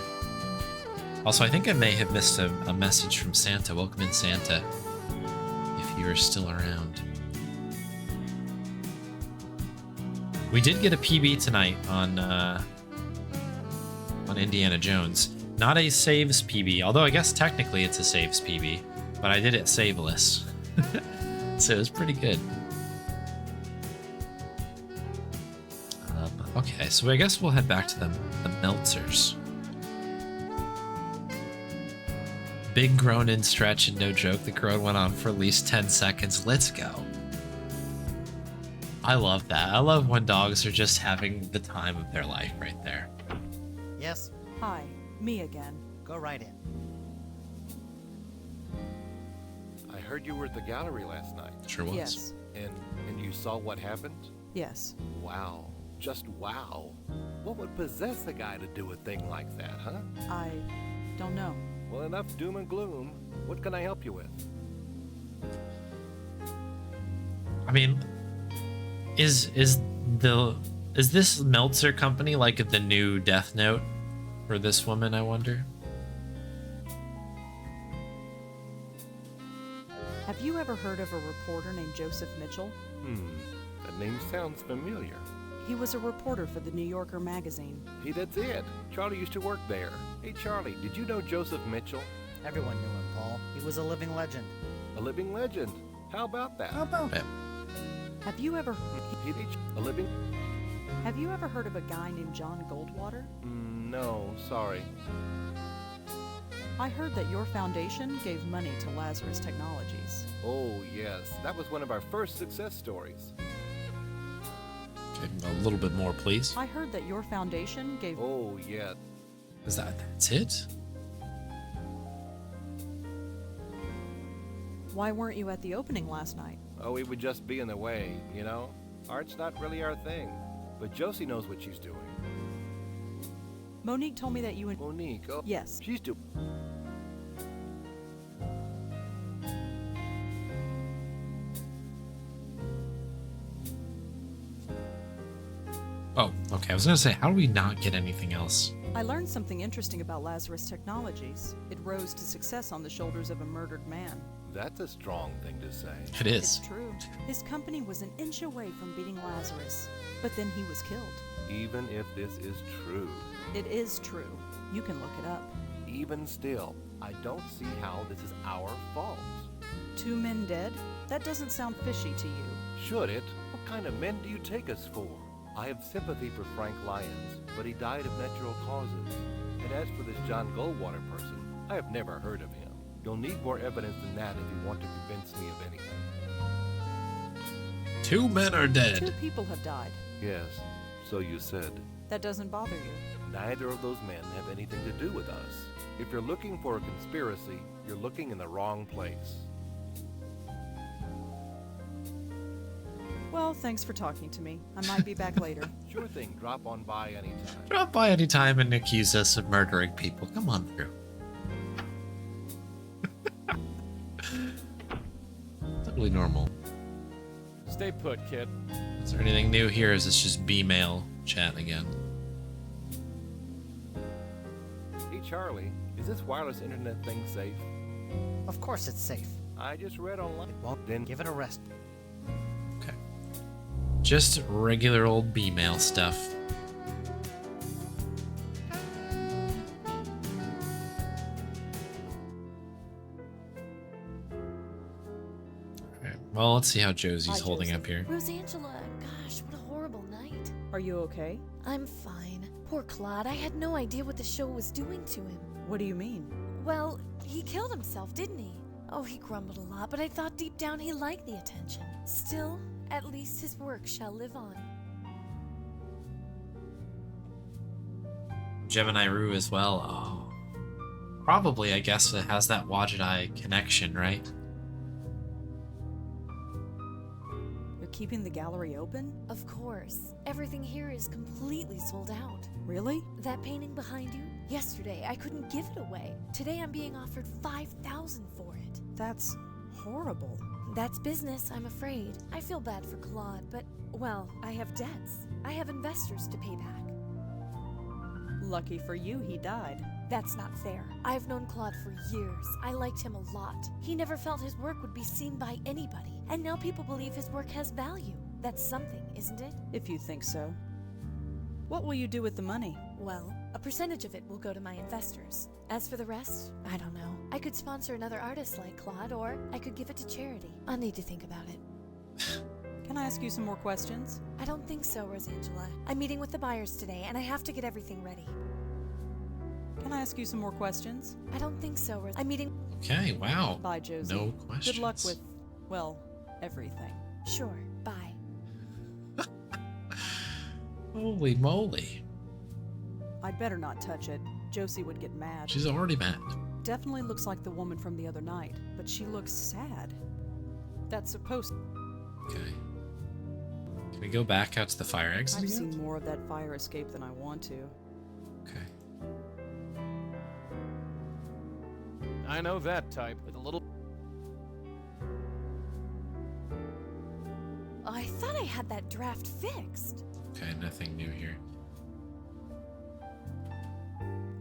Also, I think I may have missed a message from Santa. Welcome in, Santa, if you're still around. We did get a PB tonight on Indiana Jones. Not a saves PB, although I guess technically it's a saves PB, but I did it saveless. So it was pretty good. Okay, so I guess we'll head back to the Meltzers. Big groan and stretch and no joke. The groan went on for at least 10 seconds. Let's go. I love that. I love when dogs are just having the time of their life right there. Yes? Hi, me again. Go right in. I heard you were at the gallery last night. Sure was. Yes. And you saw what happened? Yes. Wow. Just wow. What would possess a guy to do a thing like that, huh? I don't know. Well, enough doom and gloom. What can I help you with? I mean, is this Meltzer company like the new Death Note for this woman, I wonder? Have you ever heard of a reporter named Joseph Mitchell? That name sounds familiar. He was a reporter for the New Yorker magazine. Hey, that's it. Charlie used to work there. Hey, Charlie, did you know Joseph Mitchell? Everyone knew him, Paul. He was a living legend. A living legend. How about that? How about it? Have you ever A living... Have you ever heard of a guy named John Goldwater? No, sorry. I heard that your foundation gave money to Lazarus Technologies. Oh, yes. That was one of our first success stories. A little bit more, please. I heard that your foundation gave... Oh, yeah. That's it? Why weren't you at the opening last night? Oh, it would just be in the way, you know? Art's not really our thing. But Josie knows what she's doing. Monique told me that you and... Monique? Oh, yes. She's doing... Oh, okay. I was going to say, how do we not get anything else? I learned something interesting about Lazarus Technologies. It rose to success on the shoulders of a murdered man. That's a strong thing to say. It is. It's true. His company was an inch away from beating Lazarus, but then he was killed. Even if this is true. It is true. You can look it up. Even still, I don't see how this is our fault. 2 men dead? That doesn't sound fishy to you. Should it? What kind of men do you take us for? I have sympathy for Frank Lyons, but he died of natural causes. And as for this John Goldwater person, I have never heard of him. You'll need more evidence than that if you want to convince me of anything. 2 men are dead. 2 people have died. Yes, so you said. That doesn't bother you. Neither of those men have anything to do with us. If you're looking for a conspiracy, you're looking in the wrong place. Well, thanks for talking to me. I might be back later. Sure thing, drop on by anytime. Drop by anytime and accuse us of murdering people. Come on through. Totally normal. Stay put, kid. Is there anything new here? Is this just B-mail chat again? Hey, Charlie, is this wireless internet thing safe? Of course it's safe. I just read online. It won't. Then Give it a rest. Okay. Just regular old B-mail stuff. Well, let's see how Josie's Hi, holding Josie. up here. Rosangela, gosh, what a horrible night. Are you okay? I'm fine. Poor Claude, I had no idea what the show was doing to him. What do you mean? Well, he killed himself, didn't he? Oh, he grumbled a lot, but I thought deep down he liked the attention. Still, at least his work shall live on. Gemini Rue as well. Oh. Probably, I guess, it has that Wadjet connection, right? You're keeping the gallery open? Of course. Everything here is completely sold out. Really? That painting behind you? Yesterday, I couldn't give it away. Today, I'm being offered $5,000 for it. That's horrible. That's business, I'm afraid. I feel bad for Claude, but, well, I have debts. I have investors to pay back. Lucky for you, he died. That's not fair. I've known Claude for years. I liked him a lot. He never felt his work would be seen by anybody. And now people believe his work has value. That's something, isn't it? If you think so. What will you do with the money? Well, a percentage of it will go to my investors. As for the rest, I don't know. I could sponsor another artist like Claude, or I could give it to charity. I'll need to think about it. Can I ask you some more questions? I don't think so, Rosangela. I'm meeting with the buyers today, and I have to get everything ready. Can I ask you some more questions? I don't think so, I'm meeting... Okay, wow. Bye, Josie. No questions. Good luck with, well, everything. Sure, bye. Holy moly. I'd better not touch it. Josie would get mad. She's already mad. Definitely looks like the woman from the other night, but she looks sad. That's supposed... Okay. Can we go back out to the fire exit I've again? seen more of that fire escape than I want to. Okay. I know that type with a little... I thought I had that draft fixed. Okay, nothing new here.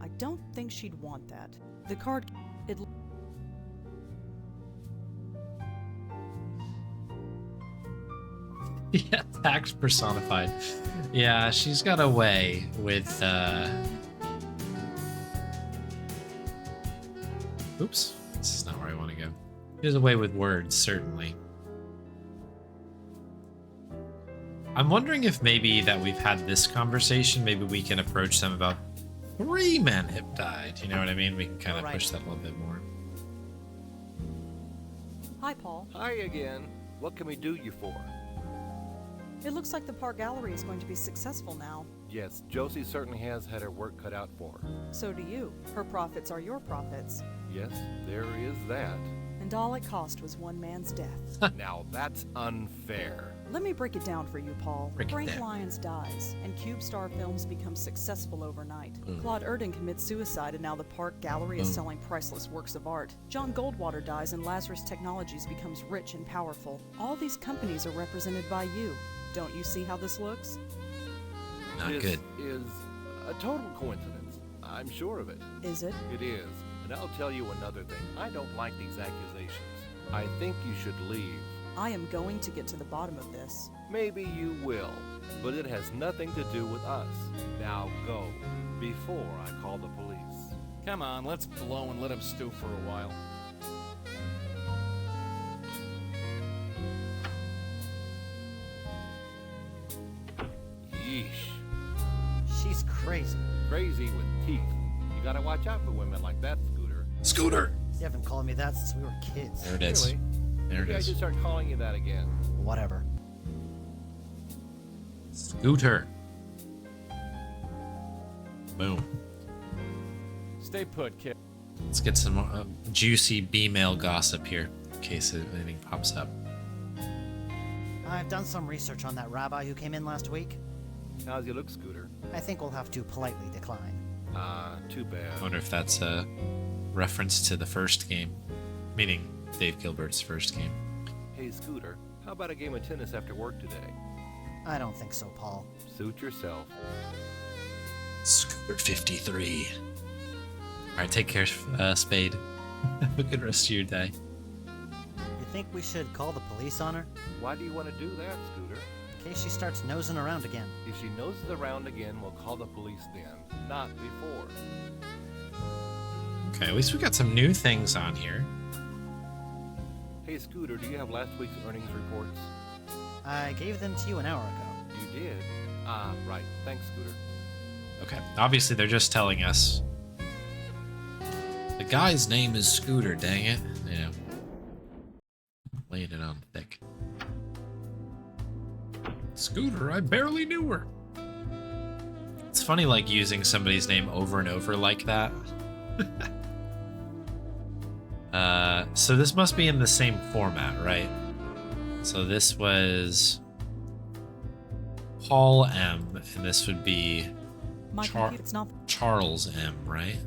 I don't think she'd want that. The card... It... Yeah, tact personified. Yeah, she's got a way with, Oops, this is not where I want to go. She has a way with words, certainly. I'm wondering if maybe that we've had this conversation, maybe we can approach them about 3 men have died. You know what I mean? We can kind of push that a little bit more. Hi, Paul. Hi again. What can we do you for? It looks like the Park Gallery is going to be successful now. Yes, Josie certainly has had her work cut out for her. So do you. Her profits are your profits. Yes, there is that. And all it cost was one man's death. Now that's unfair. Let me break it down for you, Paul. Break it Frank down. Lyons dies, and Cube Star Films becomes successful overnight. Claude Erdin commits suicide, and now the Park Gallery is selling priceless works of art. John Goldwater dies, and Lazarus Technologies becomes rich and powerful. All these companies are represented by you. Don't you see how this looks? Not This good. is a total coincidence. I'm sure of it. Is it? It is. And I'll tell you another thing. I don't like these accusations. I think you should leave. I am going to get to the bottom of this. Maybe you will, but it has nothing to do with us. Now go, before I call the police. Come on, let's blow and let him stew for a while. Yeesh. She's crazy. Crazy with teeth. You gotta watch out for women like that, Scooter. Scooter! You haven't called me that since we were kids. There it is. Really? There it Maybe I is. should start calling you that again. Whatever. Scooter. Boom. Stay put, kid. Let's get some juicy B-mail gossip here, in case anything pops up. I've done some research on that rabbi who came in last week. How's you look, Scooter? I think we'll have to politely decline. Too bad. I wonder if that's a reference to the first game, meaning Dave Gilbert's first game. Hey, Scooter, how about a game of tennis after work today? I don't think so, Paul. Suit yourself. Scooter 53. All right, take care, Spade. Have a good rest of your day. You think we should call the police on her? Why do you want to do that, Scooter? In case she starts nosing around again. If she noses around again, we'll call the police then, not before. Okay, at least we got some new things on here. Hey, Scooter, do you have last week's earnings reports? I gave them to you an hour ago. You did? Ah, right. Thanks, Scooter. Okay. Obviously, they're just telling us. The guy's name is Scooter, dang it. Yeah. Laying it on thick. Scooter, I barely knew her. It's funny, like, using somebody's name over and over like that. So this must be in the same format, right? So this was Paul M, and this would be It's not. Charles M, right?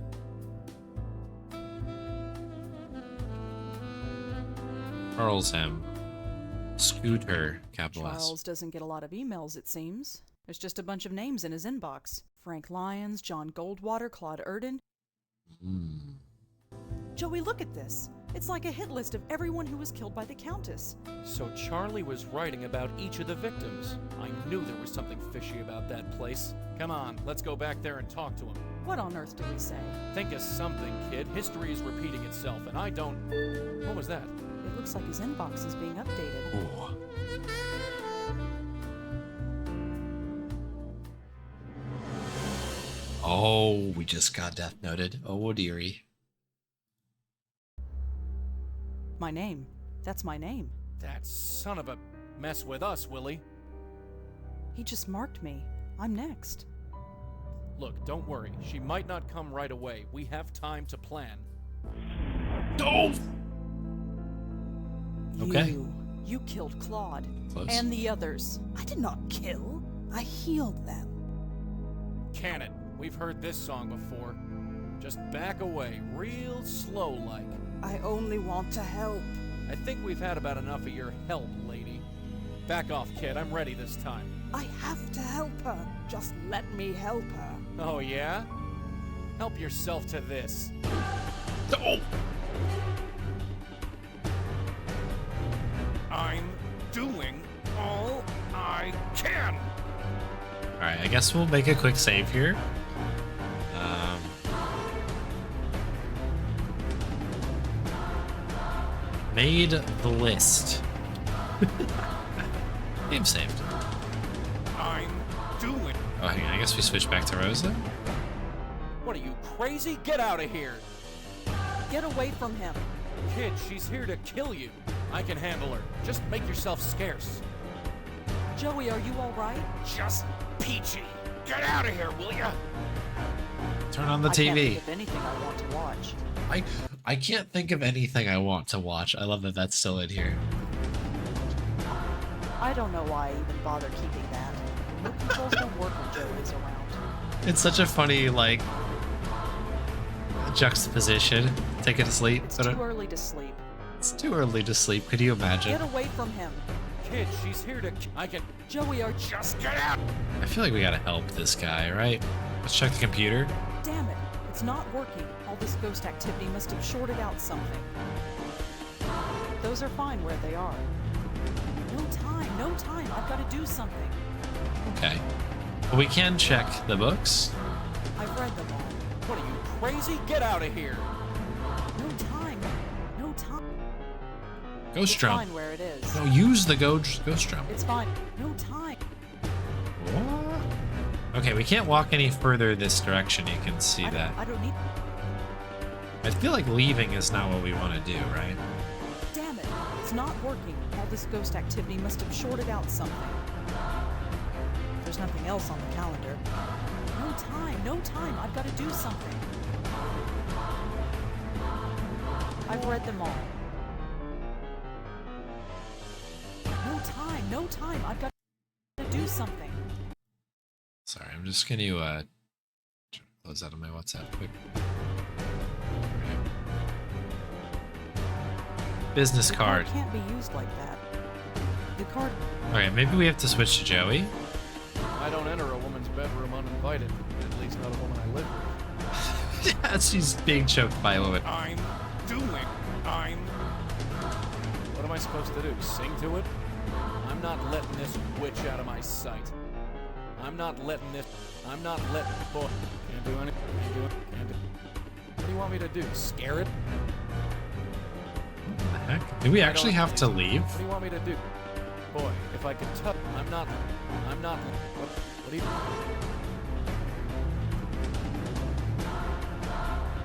Charles M. Scooter, capital S. Charles doesn't get a lot of emails, it seems. There's just a bunch of names in his inbox. Frank Lyons, John Goldwater, Claude Erden. Joey, look at this. It's like a hit list of everyone who was killed by the Countess. So Charlie was writing about each of the victims. I knew there was something fishy about that place. Come on, let's go back there and talk to him. What on earth do we say? Think of something, kid. History is repeating itself, and I don't... What was that? It looks like his inbox is being updated. Ooh. Oh, we just got death noted. Oh, dearie. My name. That's my name. That son of a... Mess with us, Willie. He just marked me. I'm next. Look, don't worry. She might not come right away. We have time to plan. Oh! Okay. You killed Claude. Close. And the others. I did not kill. I healed them. Can it? We've heard this song before. Just back away, real slow-like. I only want to help. I think we've had about enough of your help, lady. Back off, kid. I'm ready this time. I have to help her. Just let me help her. Oh, yeah? Help yourself to this. Oh! I'm doing all I can. Alright, I guess we'll make a quick save here. Made the list. Game saved. I'm doing... Oh, hang on, I guess we switch back to Rosa. What are you, crazy? Get out of here. Get away from him. Kid, she's here to kill you. I can handle her. Just make yourself scarce. Joey, are you alright? Just peachy. Get out of here, will ya? Turn on the I TV. can't think of anything I want to watch. I can't think of anything I want to watch. I love that that's still in here. I don't know why I even bother keeping that. Remote controls don't work when Joey's around. It's such a funny, like, juxtaposition. Take it to sleep. It's too early to sleep. It's too early to sleep. Could you imagine? Get away from him. Kid, she's here to... I can... Joey, are... Just get out! I feel like we gotta help this guy, right? Let's check the computer. Damn it. It's not working. All this ghost activity must have shorted out something. Those are fine where they are. No time, no time. I've got to do something. Okay. Well, we can check the books. I've read them all. What are you, crazy? Get out of here! No time. No time. Ghost It's drum. fine where it is. No, use the ghost drum. It's fine. No time. What? Okay, we can't walk any further this direction. You can see that. I don't need... I feel like leaving is not what we want to do, right? Damn it. It's not working. All this ghost activity must have shorted out something. There's nothing else on the calendar. No time. No time. I've got to do something. I've read them all. No time. No time. I've got to do something. Sorry, I'm just going to close out of my WhatsApp quick. Business The card. can't be used like that. The card... Okay, maybe we have to switch to Joey. I don't enter a woman's bedroom uninvited. At least not a woman I live with. Yeah, she's being choked by a woman. I'm... What am I supposed to do? Sing to it? I'm not letting this witch out of my sight. I'm not letting... Boy, can't do anything. Can't do it. What do you want me to do? Scare it? What the Heck? Do we actually have to leave? What do you want me to do? Boy, if I could tell... I'm not... What do you...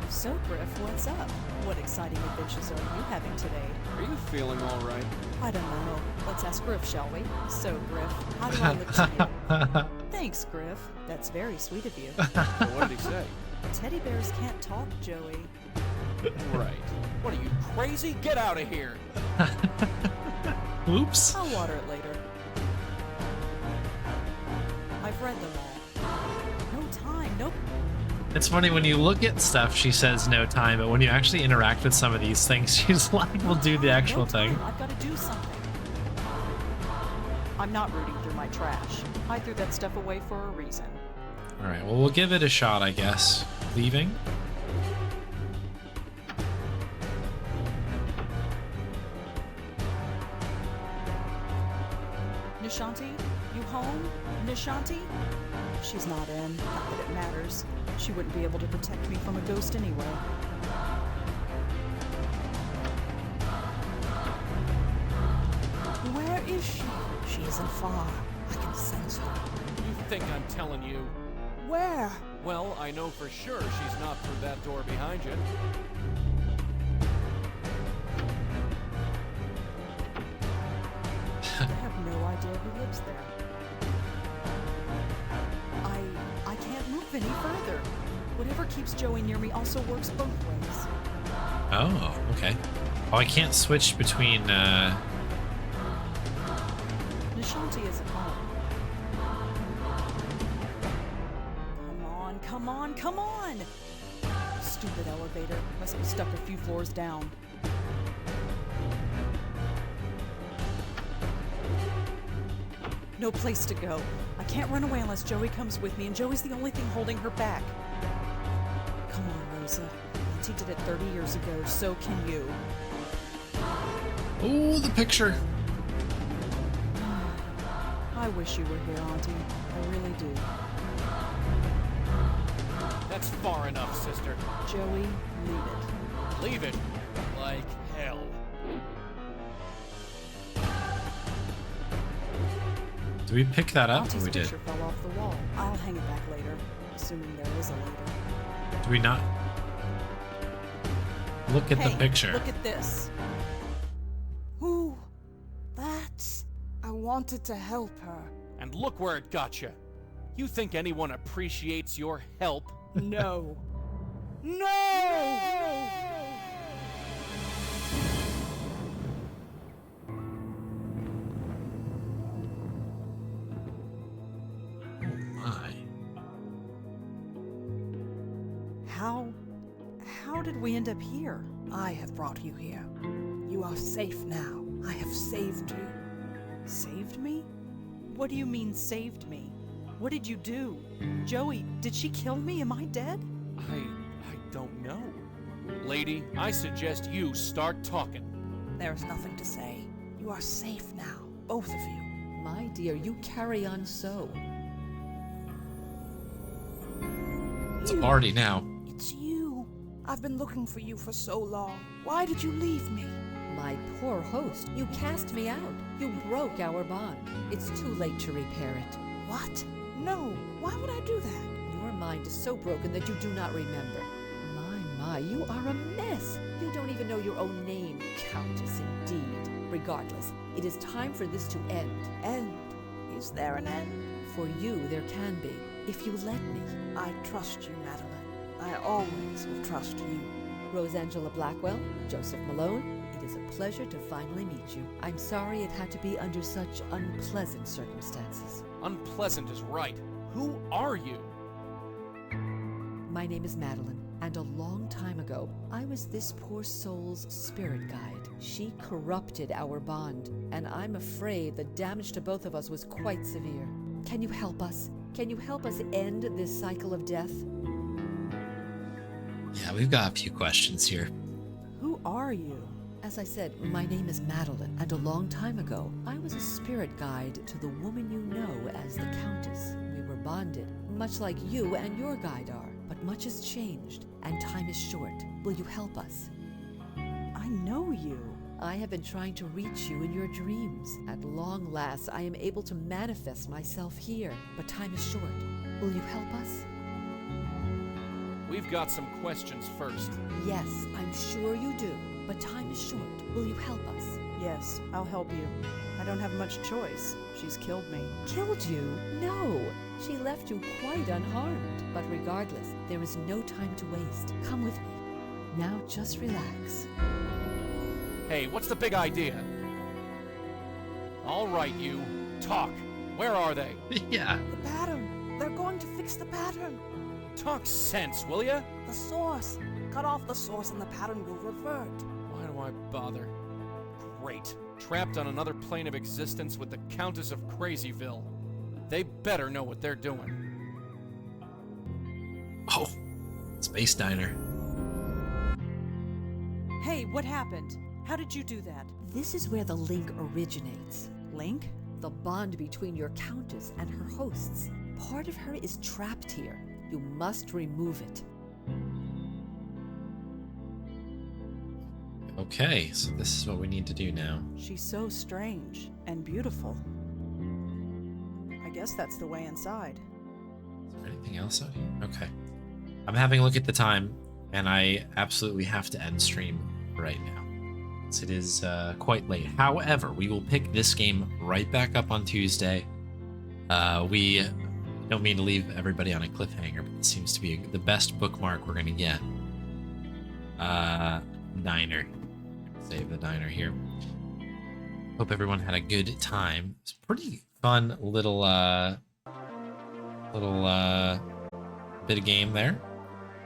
So, Griff, what's up? What exciting adventures are you having today? Are you feeling all right? I don't know. Let's ask Griff, shall we? So, Griff, how do I look to you? Thanks, Griff. That's very sweet of you. So what did he say? Teddy bears can't talk, Joey. Right. What are you, crazy? Get out of here! Oops. I'll water it later. I've read them all. No time, nope. It's funny, when you look at stuff, she says no time, but when you actually interact with some of these things, she's like, we'll do the actual thing. I've got to do something. I'm not rooting through my trash. I threw that stuff away for a reason. Alright, well, we'll give it a shot, I guess. Leaving? Nishanti? You home? Nishanti? She's not in. Not that it matters. She wouldn't be able to protect me from a ghost anyway. Where is she? She isn't far. I can sense her. You think I'm telling you? Where? Well, I know for sure she's not through that door behind you. I have no idea who lives there. I can't move any further. Whatever keeps Joey near me also works both ways. Oh, okay. Oh, I can't switch between, Nishanti isn't home. Come on, come on! Stupid elevator. Must be stuck a few floors down. No place to go. I can't run away unless Joey comes with me, and Joey's the only thing holding her back. Come on, Rosa. Auntie did it 30 years ago, so can you. oh, the picture. I wish you were here, Auntie. I really do. That's far enough, sister. Joey, leave it. Leave it. Like hell. Did we pick that up? Auntie's We did. picture fell off the wall. I'll hang it back later, assuming there is a later. Did we not? Look at Hey, the picture. look at this. Who? That's... I wanted to help her. And look where it got you. You think anyone appreciates your help? No. No! My. How did we end up here? I have brought you here. You are safe now. I have saved you. Saved me? What do you mean, saved me? What did you do? Joey, did she kill me? Am I dead? I don't know. Lady, I suggest you start talking. There's nothing to say. You are safe now, both of you. My dear, you carry on so. It's a party now. It's you. I've been looking for you for so long. Why did you leave me? My poor host, you cast me out. You broke our bond. It's too late to repair it. What? No. Why would I do that? Your mind is so broken that you do not remember. My, you are a mess. You don't even know your own name, Countess, indeed. Regardless, it is time for this to end. End? Is there an end? For you, there can be, if you let me. I trust you, Madeline. I always will trust you. Rosangela Blackwell, Joseph Malone, it is a pleasure to finally meet you. I'm sorry it had to be under such unpleasant circumstances. Unpleasant is right. Who are you? My name is Madeline, and a long time ago, I was this poor soul's spirit guide. She corrupted our bond, and I'm afraid the damage to both of us was quite severe. Can you help us? Can you help us end this cycle of death? Yeah, we've got a few questions here. Who are you? As I said, my name is Madeline, and a long time ago, I was a spirit guide to the woman you know as the Countess. We were bonded, much like you and your guide are, but much has changed, and time is short. Will you help us? I know you. I have been trying to reach you in your dreams. At long last, I am able to manifest myself here, but time is short. Will you help us? We've got some questions first. Yes, I'm sure you do, but time is short. Will you help us? Yes, I'll help you. I don't have much choice. She's killed me. Killed you? No. She left you quite unharmed. But regardless, there is no time to waste. Come with me. Now just relax. Hey, what's the big idea? All right, you. Talk. Where are they? Yeah. The pattern. They're going to fix the pattern. Talk sense, will ya? The source. Cut off the source and the pattern will revert. Why do I bother? Great. Trapped on another plane of existence with the Countess of Crazyville. They better know what they're doing. Oh, Space Diner. Hey, what happened? How did you do that? This is where the link originates. Link? The bond between your countess and her hosts. Part of her is trapped here. You must remove it. Okay, so this is what we need to do now. She's so strange and beautiful. I guess that's the way inside. Is there anything else out here? Okay. I'm having a look at the time, and I absolutely have to end stream right now. It is quite late. However, we will pick this game right back up on Tuesday. We don't mean to leave everybody on a cliffhanger, but it seems to be the best bookmark we're going to get. Diner. Save the diner here. Hope everyone had a good time. It's a pretty fun little bit of game there.